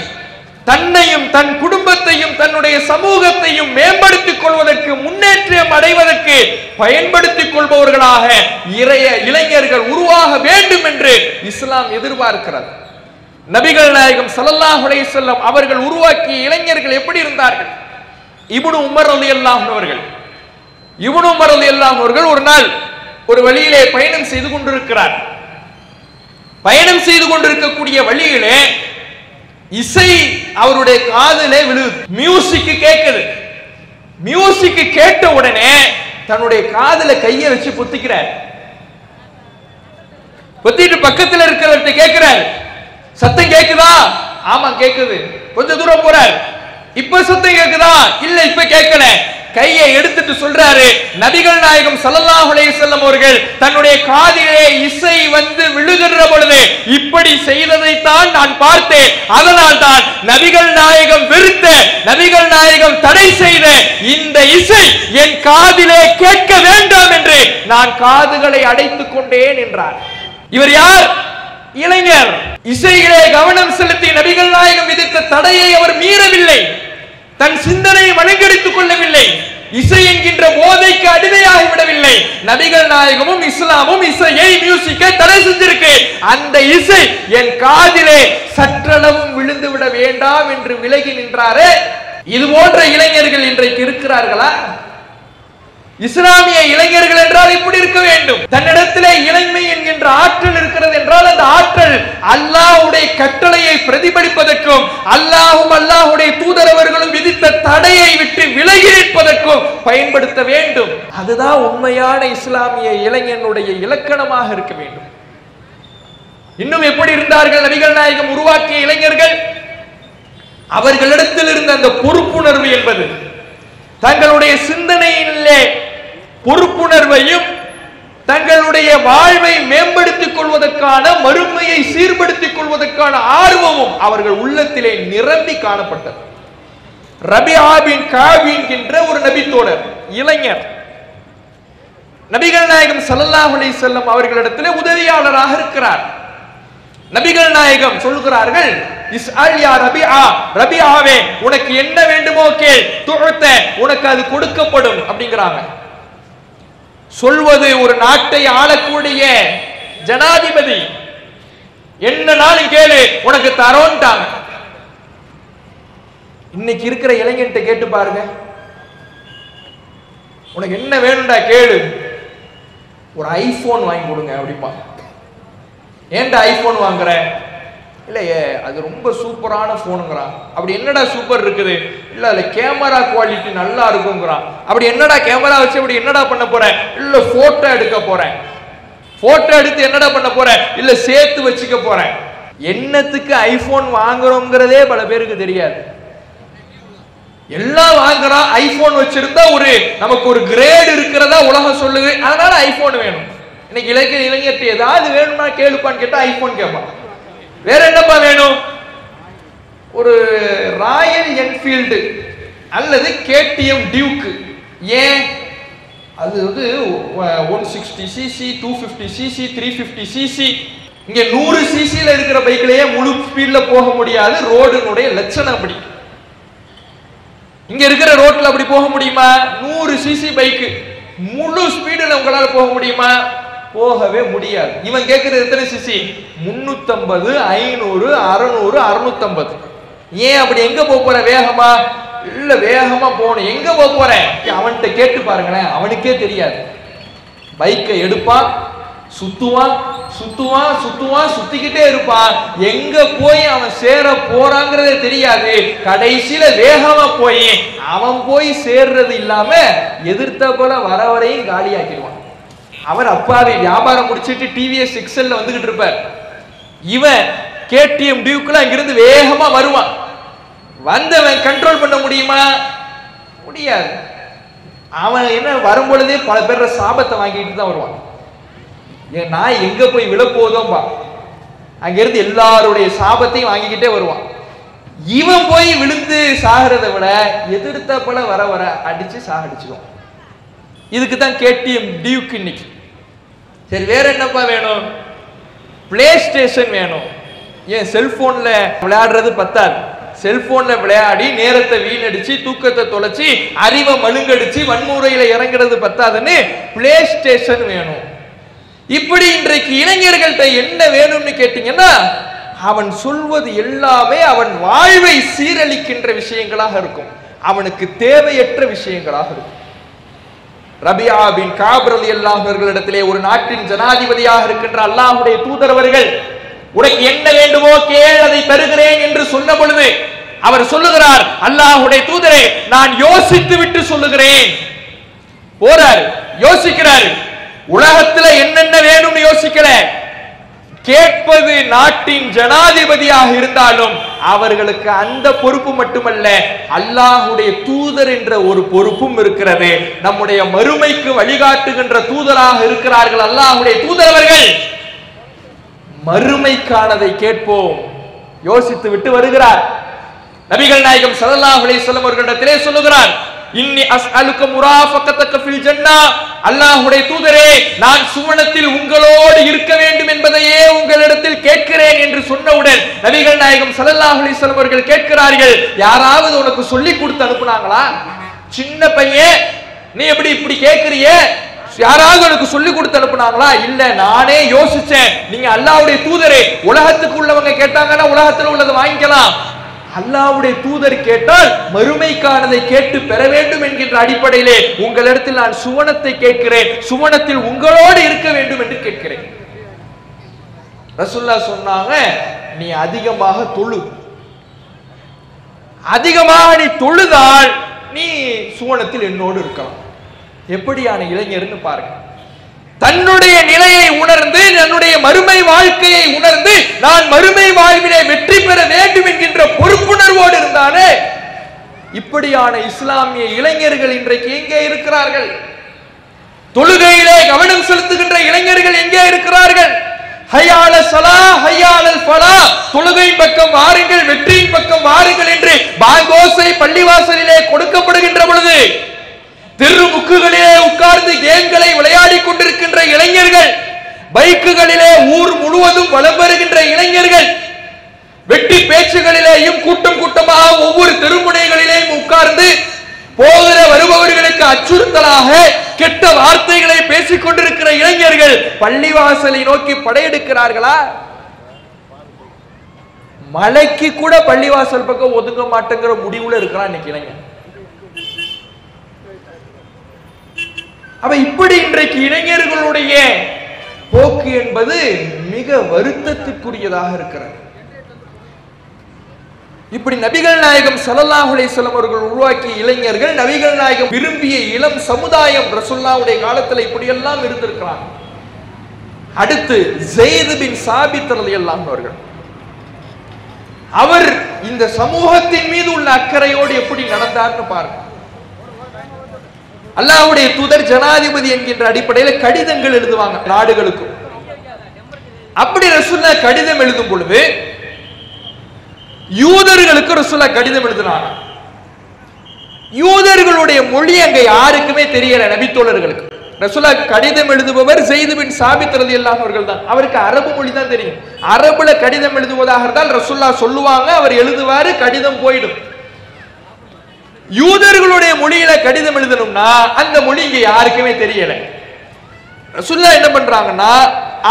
தன்னையும் தன் குடும்பத்தையும் தன்னுடைய சமூகத்தையும் மேம்படுத்திக் கொள்வதற்கு, முன்னேற்றம் அடைவதற்கு பயன்படுத்திக் கொள்பவர்களாக இளைஞர்கள் உருவாக வேண்டும் என்று இஸ்லாம் எதிர்பார்க்கிறது. நபிகள் நாயகம் ஸல்லல்லாஹு அலைஹி வஸல்லம் அவர்கள் உருவாக்கிய இளைஞர்கள் எப்படி இருந்தார்கள்? இப்னு உமர் ரலியல்லாஹு அவர்கள் ஒரு நாள் ஒரு வழியிலே பயணம் செய்து கொண்டிருக்கிறார். பயணம் செய்து கொண்டிருக்கக்கூடிய வழியிலே இசை அவருடைய காதிலே விழுது. மியூசிக் கேட்குது. மியூசிக் கேட்ட உடனே தன்னுடைய காதுல கையை வச்சு பொத்திக்கிறார். பொத்திட்டு பக்கத்தில் இருக்கிறவர்கிட்ட கேட்கிறார், சத்தம் கேக்குதா? ஆமா கேக்குது. கொஞ்ச தூரம் போறார். இப்ப சத்தம் கேக்குதா? இல்ல இப்ப கேட்கல. கையை எடுத்துட்டு சொல்றாரு, நபிகள் நாயகம் ஸல்லல்லாஹு அலைஹி வஸல்லம் அவர்கள் தன்னுடைய காதிலே இசை வந்து விழுகிற பொழுது இப்படி செய்ததைத்தான் நான் பார்த்தேன். அதனால் தான் நபிகள் நாயகம் வெறுத்த, நபிகள் நாயகம் தடை செய்த இந்த இசை என் காதிலே கேட்க வேண்டாம் என்று நான் காதுகளை அடைத்துக் கொண்டேன் என்றார். இவர் யார்? இளைஞர். இசையிலே கவனம் செலுத்தி நபிகள் நாயகம் விதித்த தடையை அவர் மீறவில்லை. தன் சிந்தனையை மழுங்கடித்துக் கொள்ளவில்லை. இசை என்கின்ற போதைக்கு அடிமையாகி விடவில்லை. நபிகள் நாயகமும் இஸ்லாமும் இசையை, மியூசிக்கை தடை செஞ்சிருக்கு. அந்த இசை என் காதிலே சற்றளவும் விழுந்து விட வேண்டாம் என்று விலகி நின்றாரே. இது போன்ற இளைஞர்கள் இன்றைக்கு இருக்கிறார்களா? இஸ்லாமிய இளைஞர்கள் என்றால் இப்படி இருக்க வேண்டும். தன்னிடத்திலே இளமை என்கின்ற ஆற்றல் இருக்கிறது என்றால் அந்த ஆற்றல் அல்லாஹ்வுடைய கட்டளையை பிரதிபலிப்பதற்கும், அல்லாஹ்வும் அல்லாஹ்வுடைய தூதரவர்களும் விதித்த தடையை விட்டு விலகி நிற்பதற்கும் பயன்படுத்த வேண்டும். அதுதான் உண்மையான இஸ்லாமிய இளைஞனுடைய இலக்கணமாக இருக்க வேண்டும். இன்னும் எப்படி இருந்தார்கள் நபிகள் நாயகம் உருவாக்கிய இளைஞர்கள்? அவர்களிடத்தில் இருந்த அந்த பொறுப்புணர்வு என்பது, தங்களுடைய சிந்தனையிலே பொறுப்புணர்வையும் தங்களுடைய வாழ்வை மேம்படுத்திக் கொள்வதற்கான, மறுமையை சீர்படுத்திக் கொள்வதற்கான ஆர்வமும் அவர்கள் உள்ளத்திலே நிரம்பி காணப்பட்டது. ரபிஆ பின் கஅப் என்கின்ற ஒரு நபித்தோழர் இளைஞர் நபிகள் நாயகம் ஸல்லல்லாஹு அலைஹி வஸல்லம் அவர்களிடத்திலே உதவியாளராக இருக்கிறார். நபிகள் நாயகம் சொல்கிறார்கள், இஸ்அல் யா ரபிஆ, ரபிஆவே உனக்கு என்ன வேண்டுமோ கேள், துஅத உனக்கு அது கொடுக்கப்படும் அப்படிங்கறாங்க. சொல்வது ஒரு நாட்டை ஆளக்கூடிய ஜனாதிபதி, என்னனாலும் கேளு உனக்கு தரோன்ட்டாங்க. இன்னைக்கு இருக்கிற இளைஞன்ட்ட கேட்டு பாருங்க, உனக்கு என்ன வேணும்டா கேளு, ஒரு ஐபோன் வாங்கி கொடுங்க அப்படிப்பா. ஏன்டா ஐபோன் வாங்குற? இல்லையே அது ரொம்ப சூப்பரான போனுங்கிறான். அப்படி என்னடா சூப்பர் இருக்குது? இல்ல அதுல கேமரா குவாலிட்டி நல்லா இருக்குங்கிறான். அப்படி என்னடா கேமரா வச்சு அப்படி என்னடா பண்ண போற? இல்ல போட்டோ எடுக்க போறேன். போட்டோ எடுத்து என்னடா பண்ண போற? இல்ல சேர்த்து வச்சுக்க போறேன். என்னத்துக்கு ஐபோன் வாங்குறோம்ங்கிறதே பல பேருக்கு தெரியாது. எல்லாம் வாங்குறான். ஐபோன் வச்சிருந்தா ஒரு நமக்கு ஒரு கிரேட் இருக்கிறதா உலகம் சொல்லுது, அதனால ஐபோன் வேணும். இன்னைக்கு இளைஞர்கிட்ட ஏதாவது வேணும்னா கேளுப்பான்னு கேட்டா ஐபோன் கேட்பான். வேற என்னப்பா வேணும்? ஒரு ராயல் என்ஃபீல்டு அல்லது கேடிஎம் டியூக்கு. ஏன்? அது வந்து 160 சிசி, 250 சிசி, 350 சிசி. இங்க 100 சிசில இருக்கிற பைக்லயே முழு ஸ்பீட்ல போக முடியாது. ரோடுனுடைய லட்சணம் அப்படி. இங்க இருக்கிற ரோட்ல அப்படி போக முடியுமா? 100 சிசி பைக் முழு ஸ்பீடுல உங்களால போக முடியுமா? போகவே முடியாது. இவன் கேட்கிறது எத்தனை சிசி? 350, 500, 600, 650. ஏன் அப்படி? எங்க போற வேகமா? இல்ல வேகமா போகணும். எங்க போறேன்? அவன்கிட்ட கேட்டு பாருங்களேன், அவனுக்கே தெரியாது. பைக்கை எடுப்பான், சுத்துவான் சுத்துவான் சுத்துவான், சுத்திக்கிட்டே இருப்பான். எங்க போய் அவன் சேர போறாங்கிறதே தெரியாது. கடைசியில வேகமா போய் அவன் போய் சேர்றது இல்லாம எதிர்த்த போல வர வரையும் காலியாக்கிடுவான். அவர் அப்பாவி வியாபாரம் முடிச்சிட்டு டிவிஎஸ் எக்ஸல்ல வந்துகிட்டு இருப்பார். இவன் கேடிஎம் டியூக்ல அங்கிருந்து வேகமா வருவான். வந்தவன் கண்ட்ரோல் பண்ண முடியுமா? முடியாது. அவன் என்ன வரும்பொழுதே பல பேர் சாபத்தை வாங்கிட்டு தான் வருவான். நான் எங்க போய் விழப்போதோம்பா, அங்கிருந்து எல்லாருடைய சாபத்தையும் வாங்கிக்கிட்டே வருவான். இவன் போய் விழுந்து சாகிறத விட எதிர்த்த போல வர வர அடிச்சு சாகடிச்சுக்கும். இதுக்கு தான் கேடிஎம் டியூக் இன்னைக்கு. சரி வேற என்னப்பா வேணும்? பிளே ஸ்டேஷன் வேணும். ஏன் செல்போன்ல விளையாடுறது பத்தாது, செல்போன்ல விளையாடி நேரத்தை வீணடிச்சு தூக்கத்தை தொலைச்சி அறிவை மழுங்கடிச்சு வன்முறையில இறங்குறது பத்தாதுன்னு பிளே ஸ்டேஷன் வேணும். இப்படி இன்றைக்கு இளைஞர்கள்ட்ட என்ன வேணும்னு கேட்டீங்கன்னா, அவன் சொல்வது எல்லாமே அவன் வாழ்வை சீரழிக்கின்ற விஷயங்களாக இருக்கும், அவனுக்கு தேவையற்ற விஷயங்களாக இருக்கும். ரபியா பின் காப் ரலியல்லாஹு அவர்களிடத்திலே ஒரு நாட்டின் ஜனாதிபதியாக இருக்கின்ற அல்லாஹ்வுடைய தூதர் அவர்கள், உனக்கு என்ன வேண்டுமோ கேள், அதை தருகிறேன் என்று சொன்ன பொழுது அவர் சொல்லுகிறார், அல்லாஹ்வுடைய தூதரே, நான் யோசித்து விட்டு சொல்லுகிறேன். போறார், யோசிக்கிறார், உலகத்துல என்னென்ன வேணும்னு யோசிக்கல, கேட்பது நாட்டின் ஜனாதிபதியாக இருந்தாலும் அவர்களுக்கு அந்த பொறுப்பு மட்டுமல்ல, அல்லாஹ்வுடைய தூதர் என்ற ஒரு பொறுப்பும் இருக்கிறது. நம்முடைய மறுமைக்கு வழிகாட்டுகின்ற தூதராக இருக்கிறார்கள் அல்லாஹ்வுடைய தூதர் அவர்கள். மறுமைக்கானதை கேட்போம். யோசித்து விட்டு வருகிறார். நபிகள் நாயகம் ஸல்லல்லாஹு அலைஹி வஸல்லம் அவர்களிடத்திலே சொல்லுகிறார், இன்னி அஸ்அலுக முராஃபகதக ஃபில் ஜன்னah, அல்லாஹ்வுடைய தூதரே, நான் சுவனத்தில் உங்களோடு இருக்க வேண்டும் என்பதையே உங்களிடத்தில் கேட்கிறேன் என்று சொன்னவுடன் நபிகள் நாயகம் ஸல்லல்லாஹு அலைஹி வஸல்லம் அவர்கள் கேட்கிறார்கள், யாராவது உனக்கு சொல்லி கொடுத்து அனுப்புனாங்களா? சின்ன பையன், நீ எப்படி இப்படி கேட்கிறியே, யாராவது உனக்கு சொல்லி கொடுத்து அனுப்புனாங்களா? இல்ல, நானே யோசிச்சேன். நீங்க அல்லாஹ்வுடைய தூதரே, உலகத்துக்கு உள்ளவங்க கேட்டாங்கன்னா உலகத்துல உள்ளதை வாங்கிக்கலாம், அல்லாஹ்வுடைய தூதர் கேட்டால் மறுமைக்கானதை கேட்டு பெற வேண்டும் என்கின்ற அடிப்படையிலே உங்களிடத்தில் நான் சுவனத்தை கேட்கிறேன், சுவனத்தில் உங்களோடு இருக்க வேண்டும் என்று கேட்கிறேன். ரசூலுல்லாஹ் சொன்னாங்க, நீ அதிகமாக தொழு, அதிகமாக நீ தொழுதால் நீ சுவனத்தில் என்னோடு இருக்கலாம். எப்படியான இளைஞர்னு பாருங்க, தன்னுடைய நிலையை உணர்ந்து, தன்னுடைய மறுமை வாழ்க்கையை உணர்ந்து, நான் மறுமை வாழ்விலே வெற்றி பெற வேண்டும் என்கின்ற பொறுப்புணர்வோடு இருந்தானே, இப்படியான இஸ்லாமிய இளைஞர்கள் இன்றைக்கு எங்கே இருக்கிறார்கள்? தொழுகையிலே கவனம் செலுத்துகின்ற இளைஞர்கள் எங்கே இருக்கிறார்கள்? ஹய்யால ஸலா ஹய்யாலல் ஃபலா, தொழுகை பக்கம் வாருங்கள், வெற்றியின் பக்கம் வாருங்கள் என்று பாங்கோசை பள்ளிவாசலிலே கொடுக்கப்படுகின்ற பொழுது தெருமுக்குகளிலே உட்கார்ந்து கேம்களை விளையாடி கொண்டிருக்கின்ற இளைஞர்கள், பைக்குகளிலே ஊர் முழுவதும் வலம் வருகின்ற இளைஞர்கள், வெட்டி பேச்சுகளிலேயும் கூட்டம் கூட்டமாக ஒவ்வொரு தெருமுனைகளிலேயும் உட்கார்ந்து போகிற வருபவர்களுக்கு அச்சுறுத்தலாக கெட்ட வார்த்தைகளை பேசிக் கொண்டிருக்கிற இளைஞர்கள் பள்ளிவாசலை நோக்கி படையெடுக்கிறார்களா? மலைக்கு கூட பள்ளிவாசல் பக்கம் ஒதுங்க மாட்டேங்கிற முடிவுல இருக்கிறான் இன்னைக்கு இளைஞன். அப்ப இப்படி இன்றைக்கு இளைஞர்களுடைய போக்கு என்பது மிக வருத்தத்துக்குரியதாக இருக்கிறது. இப்படி நபிகள் நாயகம் ஸல்லல்லாஹு அலைஹி வஸல்லம் அவர்கள் உருவாக்கிய இளைஞர்கள், நபிகள் நாயகம் விரும்பிய இளம் சமுதாயம் ரசூலுல்லாஹ்வுடைய காலத்துல இப்படி எல்லாம் இருந்திருக்கிறாங்க. அடுத்து ஸைத் பின் சாபித் ரலியல்லாஹு அவர்கள், அவர் இந்த சமூகத்தின் மீது உள்ள அக்கறையோடு எப்படி நடந்தார்னு பாருங்க. அல்லாஹ்வுடைய தூதர் ஜனாதிபதி என்கின்ற அடிப்படையில் கடிதங்கள் எழுதுவாங்க நாடுகளுக்கு. அப்படி ரசூலுல்லாஹ் கடிதம் எழுதும் பொழுது யூதர்களுக்கு ரசூலுல்லாஹ் கடிதம் எழுதினாங்க. யூதர்களுடைய மொழி அங்க யாருக்குமே தெரியல, நபித்தோழர்களுக்கு. ரசூலுல்லாஹ் கடிதம் எழுதுபவர் ஸைத் பின் சாபித் ரலியல்லாஹு அவர்கள் தான். அவருக்கு அரபு மொழி தான் தெரியும். அரபுல கடிதம் எழுதுவதாக இருந்தால் ரசூலுல்லாஹ் சொல்லுவாங்க, அவர் எழுதுவாரு, கடிதம் போயிடும். யூதர்களுடைய மொழியில கடிதம் எழுதணும்னா அந்த மொழி இங்க யாருக்குமே தெரியல. ரசூலுல்லாஹ் என்ன பண்றாங்கன்னா,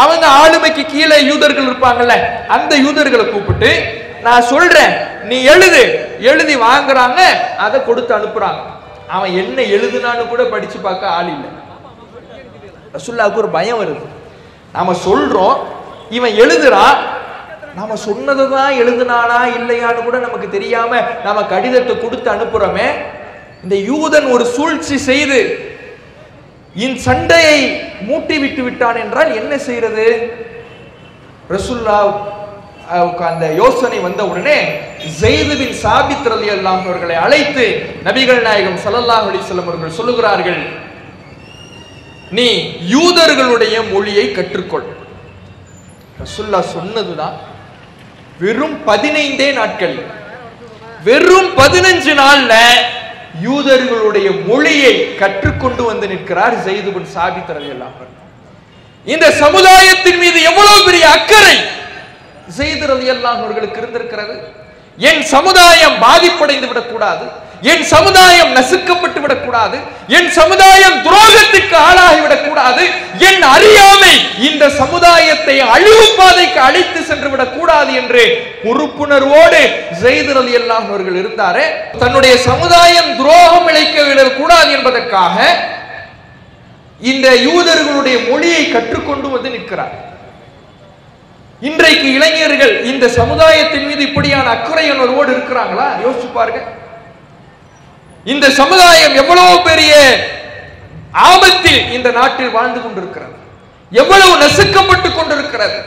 அவங்க ஆளுமைக்கு கீழே யூதர்கள் இருப்பாங்கல்ல, அந்த யூதர்களை கூப்பிட்டு நான் சொல்றேன் நீ எழுது, எழுதி வாங்குறாங்க, அதை கொடுத்து அனுப்புறாங்க. அவன் என்ன எழுதுனான்னு கூட படிச்சு பார்க்க ஆள் இல்லை. ரசூலுல்லாஹ்வுக்கு ஒரு பயம் வருது, நாம சொல்றோம், இவன் எழுதுறான், நாம சொன்னதை தான் எழுதுனானா இல்லையான்னு கூட நமக்கு தெரியாம நாம கடிதத்தை கொடுத்து அனுப்புறோமே. இந்த யூதன் ஒரு சூழ்ச்சி செய்து இந்த சண்டையை மூட்டி விட்டு விட்டான் என்றால் என்ன செய்யறது? ரசூலுல்லாஹ் அந்த யோசனை வந்த உடனே ஸைத் பின் சாபித் ரலியல்லாஹு அவர்களை அழைத்து நபிகள் நாயகம் ஸல்லல்லாஹு அலைஹி வஸல்லம் அவர்கள் சொல்லுகிறார்கள், நீ யூதர்களுடைய மொழியை கற்றுக்கொள். ரசூலுல்லாஹ் சொன்னதுதான். வெறும் 15 நாட்கள், வெறும் 15 நாள்ல யூதர்களுடைய மொழியை கற்றுக்கொண்டு வந்து நிற்கிறார் ஸைத் பின் சாபித் ரலியல்லாஹு அன்ஹு. இந்த சமுதாயத்தின் மீது எவ்வளவு பெரிய அக்கறை ஸைத் ரலியல்லாஹு அவர்களுக்கு இருந்திருக்கிறது. என் சமுதாயம் பாதிப்படைந்து விடக்கூடாது, என் சமுதாயம் நசுக்கப்பட்டு விடக்கூடாது, என் சமுதாயம் துரோகத்துக்கு ஆளாகிவிடக் கூடாது, என் அறியாமை இந்த சமுதாயத்தை அழிவு பாதைக்கு அழைத்து சென்று விடக் கூடாது என்று பொறுப்புணர்வோடு ஸைத் ரலியல்லாஹு அன்ஹு அவர்கள் இருந்தாரே. தன்னுடைய சமுதாயம் துரோகம் இழைக்க விடக்கூடாது என்பதற்காக இந்த யூதர்களுடைய மொழியை கற்றுக்கொண்டு வந்து நிற்கிறார். இன்றைக்கு இளைஞர்கள் இந்த சமுதாயத்தின் மீது இப்படியான அக்கறை உணர்வோடு இருக்கிறாங்களா? யோசிச்சு பாருங்க. இந்த சமுதாயம் எவ்வளவு பெரிய ஆபத்தில் இந்த நாட்டில் வாழ்ந்து கொண்டிருக்கிறது, எவ்வளவு நசுக்கப்பட்டு கொண்டிருக்கிறது,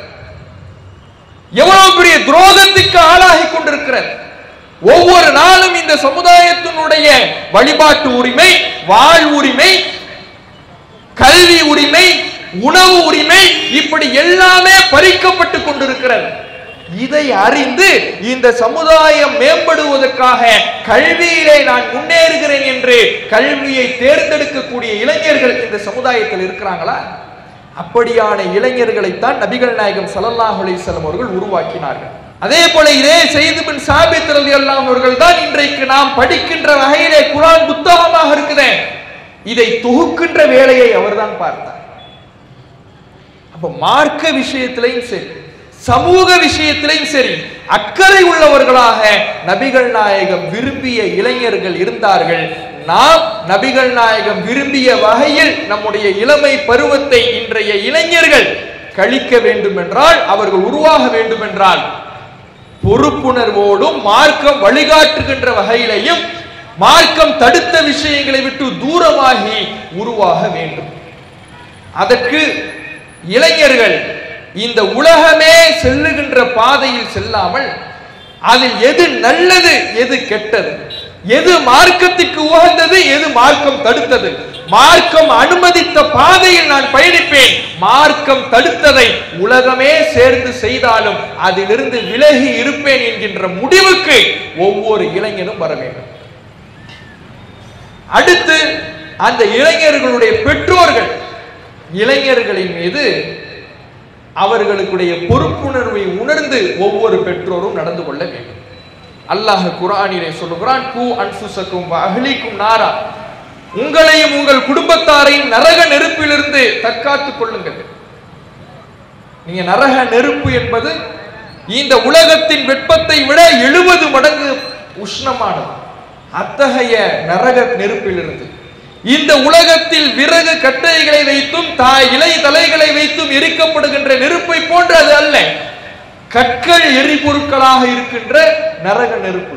எவ்வளவு பெரிய துரோகத்துக்கு ஆளாகி கொண்டிருக்கிறது. ஒவ்வொரு நாளும் இந்த சமுதாயத்தினுடைய வழிபாட்டு உரிமை, வாழ்வுரிமை, கல்வி உரிமை, உணவு உரிமை, இப்படி எல்லாமே பறிக்கப்பட்டு கொண்டிருக்கிறது. இதை அறிந்து இந்த சமுதாயம் மேம்படுவதற்காக கல்வியிலே நான் முன்னேறுகிறேன் என்று கல்வியை தேர்ந்தெடுக்கக்கூடிய இளைஞர்கள் இந்த சமுதாயத்தில் இருக்கிறாங்களா? அப்படியான இளைஞர்களைத்தான் நபிகள் நாயகம் ஸல்லல்லாஹு அலைஹி வஸல்லம் அவர்கள் உருவாக்கினார்கள். அதே போல இதே ஸைத் பின் சாபித் ரலியல்லாஹு அன்ஹு அவர்கள் தான் இன்றைக்கு நாம் படிக்கின்ற வகையிலே குர்ஆன் புத்தகமாக இருக்குது, இதை தொகுக்கின்ற வேலையை அவர்தான் பார்த்தார். அப்ப மார்க்க விஷயத்திலையும் சரி, சமூக விஷயத்திலையும் சரி, அக்கறை உள்ளவர்களாக நபிகள் நாயகம் விரும்பிய இளைஞர்கள் இருந்தார்கள். நாம் நபிகள் நாயகம் விரும்பிய வகையில் நம்முடைய இளமை பருவத்தை இன்றைய இளைஞர்கள் கழிக்க வேண்டும் என்றால், அவர்கள் உருவாக வேண்டும் என்றால், பொறுப்புணர்வோடும் மார்க்கம் வழிகாட்டுகின்ற வகையிலையும் மார்க்கம் தடுத்த விஷயங்களை விட்டு தூரமாகி உருவாக வேண்டும். அதற்கு இளைஞர்கள் இந்த உலகமே செல்லுகின்ற பாதையில் செல்லாமல் அதில் எது நல்லது, எது கெட்டது, எது மார்க்கத்திற்கு உகந்தது, எது மார்க்கம் தடுத்தது, மார்க்கம் அனுமதித்த பாதையில் நான் பயணிப்பேன், மார்க்கம் தடுத்ததை உலகமே சேர்ந்து செய்தாலும் அதிலிருந்து விலகி இருப்பேன் என்கின்ற முடிவுக்கு ஒவ்வொரு இளைஞனும் வர வேண்டும். அடுத்து அந்த இளைஞர்களுடைய பெற்றோர்கள் இளைஞர்களின் மீது அவர்களுடைய பொறுப்புணர்வை உணர்ந்து ஒவ்வொரு பெற்றோரும் நடந்து கொள்ள வேண்டும். அல்லாஹ் குர்ஆனிலே சொல்லுகிறான், கூ அன்ஃபுஸக்கும் வ அஹ்லீக்கும் நாரா, உங்களையும் உங்கள் குடும்பத்தாரையும் நரக நெருப்பிலிருந்து தற்காத்துக் கொள்ளுங்கள். நீங்க நரக நெருப்பு என்பது இந்த உலகத்தின் வெப்பத்தை விட 70 மடங்கு உஷ்ணமானது. அத்தகைய நரக நெருப்பிலிருந்து இந்த உலகத்தில் விறகு கட்டைகளை வைத்தும் இலை தலைகளை வைத்தும் எரிக்கப்படுகின்ற நெருப்பை போன்று அது அல்ல, கற்கள் எரிபொருட்களாக இருக்கின்ற நரக நெருப்பு.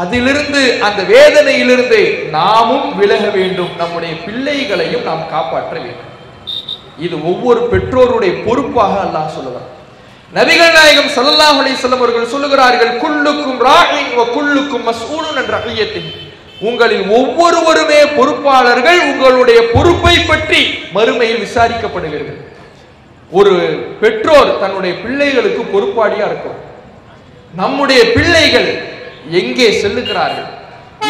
அதிலிருந்து, அந்த வேதனையிலிருந்து நாமும் விலக வேண்டும், நம்முடைய பிள்ளைகளையும் நாம் காப்பாற்ற வேண்டும். இது ஒவ்வொரு பெற்றோருடைய பொறுப்பாக அல்லாஹ் சொல்லுகிறார். நபிகள் நாயகம் ஸல்லல்லாஹு அலைஹி வஸல்லம் அவர்கள் சொல்லுகிறார்கள், குல்லுக்கும் ராஇன் வ குல்லுக்கும் மஸ்ஊலுன் அன் ரஇயத்திஹி, உங்களில் ஒவ்வொருவருமே பொறுப்பாளர்கள், உங்களுடைய பொறுப்பை பற்றி மறுமையில் விசாரிக்கப்படுவீர்கள். ஒரு பெற்றோர் தன்னுடைய பிள்ளைகளுக்கு பொறுப்பாளியா இருக்கும். நம்முடைய பிள்ளைகள் எங்கே செல்லுகிறார்கள்,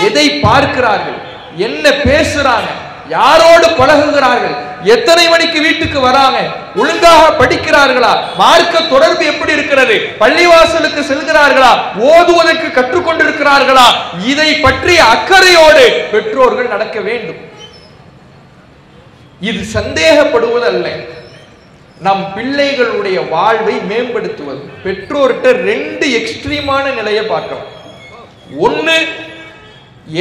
எதை பார்க்கிறார்கள், என்ன பேசுறாங்க, யாரோடு பழகுகிறார்கள், எத்தனை மணிக்கு வீட்டுக்கு வராங்க, ஒழுங்காக படிக்கிறார்களா, மார்க்க தொடர்பு எப்படி இருக்கிறது, பள்ளிவாசலுக்கு செல்கிறார்களா, ஓதுவதற்கு கற்றுக்கொண்டிருக்கிறார்களா, இதை பற்றி அக்கறையோடு பெற்றோர்கள் நடக்க வேண்டும். இது சந்தேகப்படுவது அல்ல, நம் பிள்ளைகளுடைய வாழ்வை மேம்படுத்துவது. பெற்றோர்கிட்ட 2 எக்ஸ்ட்ரீமான நிலையை பார்க்கிறோம். ஒண்ணு,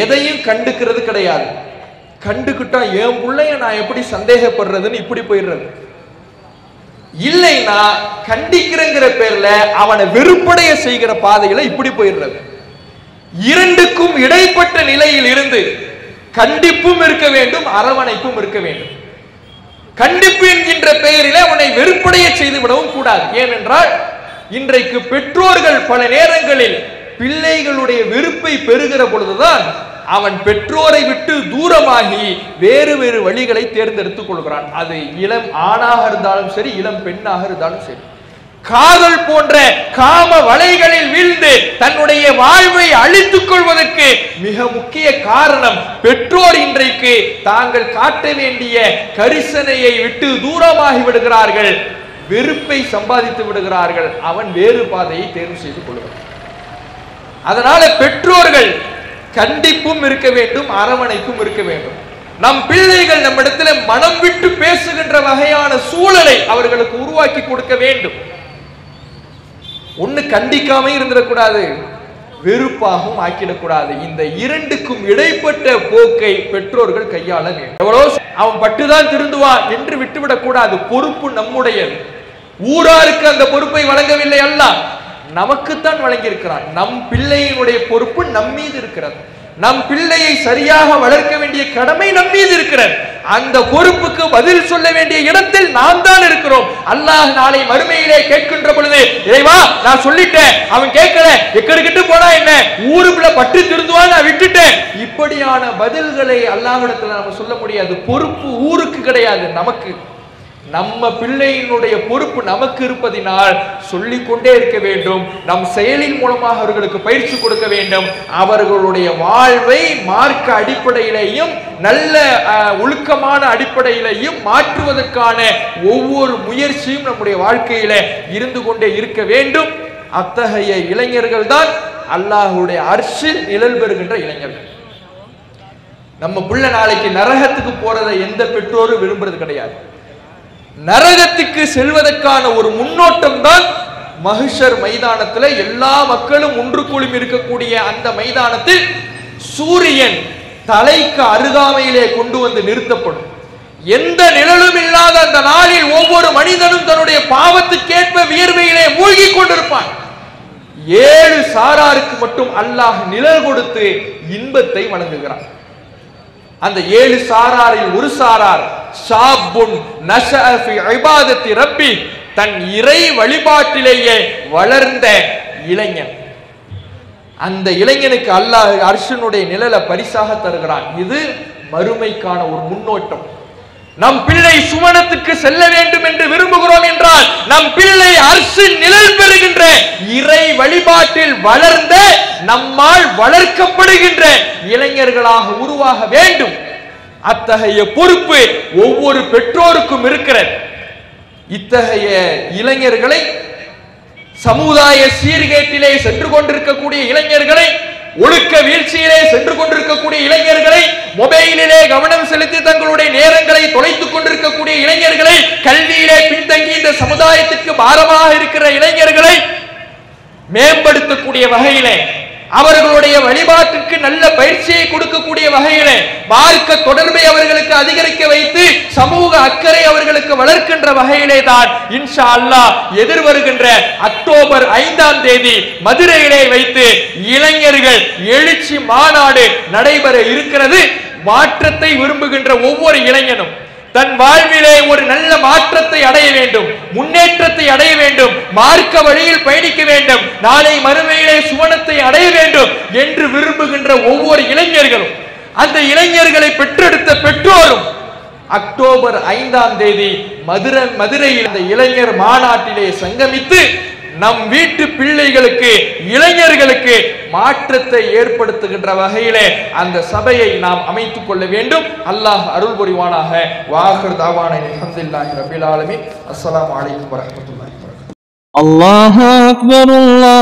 எதையும் கண்டுக்கிறது கிடையாது, கண்டுக்கிட்டா என் பிள்ளைய நான் எப்படி சந்தேகப்படுறதுன்னு இப்படி போயிடுறது. இல்லைன்னா கண்டிக்கிறங்கிற பேர்ல அவனை வெறுப்படைய செய்கிற பாதையில இப்படி போயிடுறது. இரண்டுக்கும் இடைப்பட்ட நிலையில் இருந்து கண்டிப்பும் இருக்க வேண்டும், அரவணைப்பும் இருக்க வேண்டும். கண்டிப்பு என்கின்ற பெயரில் அவனை வெறுப்படைய செய்து விடவும் கூடாது. ஏனென்றால் இன்றைக்கு பெற்றோர்கள் பல நேரங்களில் பிள்ளைகளுடைய வெறுப்பை பெறுகிற பொழுதுதான் அவன் பெற்றோரை விட்டு தூரமாகி வேறு வேறு வழிகளை தேர்ந்தெடுத்துக் கொள்கிறான். அது இளம் ஆணாக இருந்தாலும் சரி, இளம் பெண்ணாக இருந்தாலும் சரி. காதல் போன்ற காம வலைகளில் வீழ்ந்து தன்னுடைய வாழ்வை அழித்துக் கொள்வதற்கு மிக முக்கிய காரணம் பெற்றோர் இன்றைக்கு தாங்கள் காட்ட வேண்டிய கரிசனையை விட்டு தூரமாகி விடுகிறார்கள், வெறுப்பை சம்பாதித்து விடுகிறார்கள், அவன் வேறு பாதையை தேர்வு செய்து கொள்கிறான். அதனால பெற்றோர்கள் கண்டிப்பும் இருக்க வேண்டும், அரவணைப்பும் இருக்க வேண்டும். நம் பிள்ளைகள் நம்மிடத்தில் மனம் விட்டு பேசுகின்ற வகையான சூழலை அவர்களுக்கு உருவாக்கி கொடுக்க வேண்டும். ஒண்ணு கண்டிக்காம இருந்துடக்கூடாது, வெறுப்பாகவும் ஆக்கிடக்கூடாது. இந்த இரண்டுக்கும் இடைப்பட்ட போக்கை பெற்றோர்கள் கையாள வேண்டும். எவ்வளோ அவன் பட்டுதான் திருந்துவான் என்று விட்டுவிடக் கூடாது. பொறுப்பு நம்முடையது. ஊராருக்கு அந்த பொறுப்பை வழங்கவில்லை அல்லாஹ், நமக்குத்தான் வழங்கியிருக்கிறான். நம் பிள்ளையினுடைய பொறுப்பு நம் மீது இருக்கிறது. நம் பிள்ளையை சரியாக வளர்க்க வேண்டிய கடமை நம் மீது இருக்கிறது. அந்த பொறுப்புக்கு பதில் சொல்ல வேண்டிய இடத்தில் நாம் தான் இருக்கிறோம். அல்லாஹ் நாளை மறுமையிலே கேட்கின்ற பொழுது, இறைவா நான் சொல்லிட்டேன், அவன் கேட்கல, எக்கடுக்கிட்டு போனா என்ன, ஊருக்குள்ள பட்டு திருந்துவான், நான் விட்டுட்டேன். இப்படியான பதில்களை அல்லாஹ்விடத்தில் நம்ம சொல்ல முடியாது. பொறுப்பு ஊருக்கு கிடையாது, நமக்கு. நம்ம பிள்ளையினுடைய பொறுப்பு நமக்கு இருப்பதினால் சொல்லிக்கொண்டே இருக்க வேண்டும். நம் செயலின் மூலமாக அவர்களுக்கு பயிற்சி கொடுக்க வேண்டும். அவர்களுடைய வாழ்வை மார்க்க அடிப்படையிலேயும் நல்ல ஒழுக்கமான அடிப்படையிலேயும் மாற்றுவதற்கான ஒவ்வொரு முயற்சியும் நம்முடைய வாழ்க்கையில இருந்து கொண்டே இருக்க வேண்டும். அத்தகைய இளைஞர்கள் தான் அல்லாஹ்வுடைய அர்ஷில் நிழல் பெறுகின்ற இளைஞர்கள். நம்ம பிள்ளை நாளைக்கு நரகத்துக்கு போறதை எந்த பெற்றோரும் விரும்புறது கிடையாது. நரகத்துக்கு செல்வதற்கான ஒரு முன்னோட்டம் தான் மஹ்ஷர் மைதானத்தில் எல்லா மக்களும் ஒன்று கூடி இருக்கக்கூடிய அந்த மைதானத்தில் சூரியன் தலைக்கு அருகாமையிலே கொண்டு வந்து நிறுத்தப்படும். எந்த நிழலும் இல்லாத அந்த நாளில் ஒவ்வொரு மனிதனும் தன்னுடைய பாவத்துக்கேற்ப வியர்வையிலே மூழ்கி கொண்டிருப்பான். 7 சாராருக்கு மட்டும் அல்லாஹ் நிழல் கொடுத்து இன்பத்தை வழங்குகிறான். அந்த 7 சாராரில் ஒரு சாரார் ஷாபுன் நஷஅ ஃபி இபாதத்தி ரப்பி, தன் இறை வழிபாட்டிலேயே வளர்ந்த இளைஞன். அந்த இளைஞனுக்கு அல்லாஹ் அர்ஷனுடைய நிழலை பரிசாக தருகிறான். இது மறுமைக்கான ஒரு முன்னோட்டம். நம் பிள்ளை சுவனத்துக்கு செல்ல வேண்டும் என்று விரும்புகிறோம் என்றால் நம் பிள்ளை அர்ஷின் நிழல் பெறுகின்ற இறை வழிபாட்டில் வளர்ந்த, நம்மால் வளர்க்கப்படுகின்ற இளைஞர்களாக உருவாக வேண்டும். அத்தகைய பொறுப்பு ஒவ்வொரு பெற்றோருக்கும் இருக்கிறது. இத்தகைய இளைஞர்களை, சமுதாய சீர்கேட்டிலே சென்று கொண்டிருக்கக்கூடிய இளைஞர்களை, ஒழுக்க வீழ்ச்சியிலே சென்று கொண்டிருக்கக்கூடிய இளைஞர்களை, மொபைலிலே கவனம் செலுத்தி தங்களுடைய நேரங்களை தொலைத்துக் கொண்டிருக்கக்கூடிய இளைஞர்களை, கல்வியிலே பின்தங்கி இந்த சமுதாயத்திற்கு பாரமாக இருக்கிற இளைஞர்களை மேம்படுத்தக்கூடிய வகையிலே, அவர்களுடைய வழிபாட்டிற்கு நல்ல பயிற்சியை கொடுக்கக்கூடிய வகையிலே, மார்க்க தொடர்பை அவர்களுக்கு அதிகரிக்க வைத்து சமூக அக்கறை அவர்களுக்கு வளர்க்கின்ற வகையிலே தான் இன்ஷா அல்லாஹ் எதிர்வருகின்ற அக்டோபர் 5ஆம் தேதி மதுரையிலே வைத்து இளைஞர்கள் எழுச்சி மாநாடு நடைபெற இருக்கிறது. மாற்றத்தை விரும்புகின்ற ஒவ்வொரு இளைஞனும் தன் வாழ்விலே ஒரு நல்ல மாற்றத்தை அடைய வேண்டும், முன்னேற்றத்தை அடைய வேண்டும், மார்க்க வழியில் பயணிக்க வேண்டும், நாளை மறுமையிலே சுவனத்தை அடைய வேண்டும் என்று விரும்புகின்ற ஒவ்வொரு இளைஞர்களும், அந்த இளைஞர்களை பெற்றெடுத்த பெற்றோரும் அக்டோபர் 5ஆம் தேதி மதுரையில் அந்த இளைஞர் மாநாட்டிலே சங்கமித்து நம் வீட்டு பிள்ளைகளுக்கு, இளைஞர்களுக்கு மாற்றத்தை ஏற்படுத்துகின்ற வகையிலே அந்த சபையை நாம் அமைத்துக் கொள்ள வேண்டும். அல்லாஹ் அருள் புரிவானாக. வாஹிர் தாவானா அல்ஹம்துலில்லாஹி ரப்பில் ஆலமீன். அஸ்ஸலாமு அலைக்கும் வரஹ்மத்துல்லாஹி வபரகாத்துஹு. அல்லாஹு அக்பர், அல்லாஹு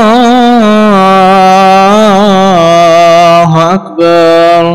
அக்பர்.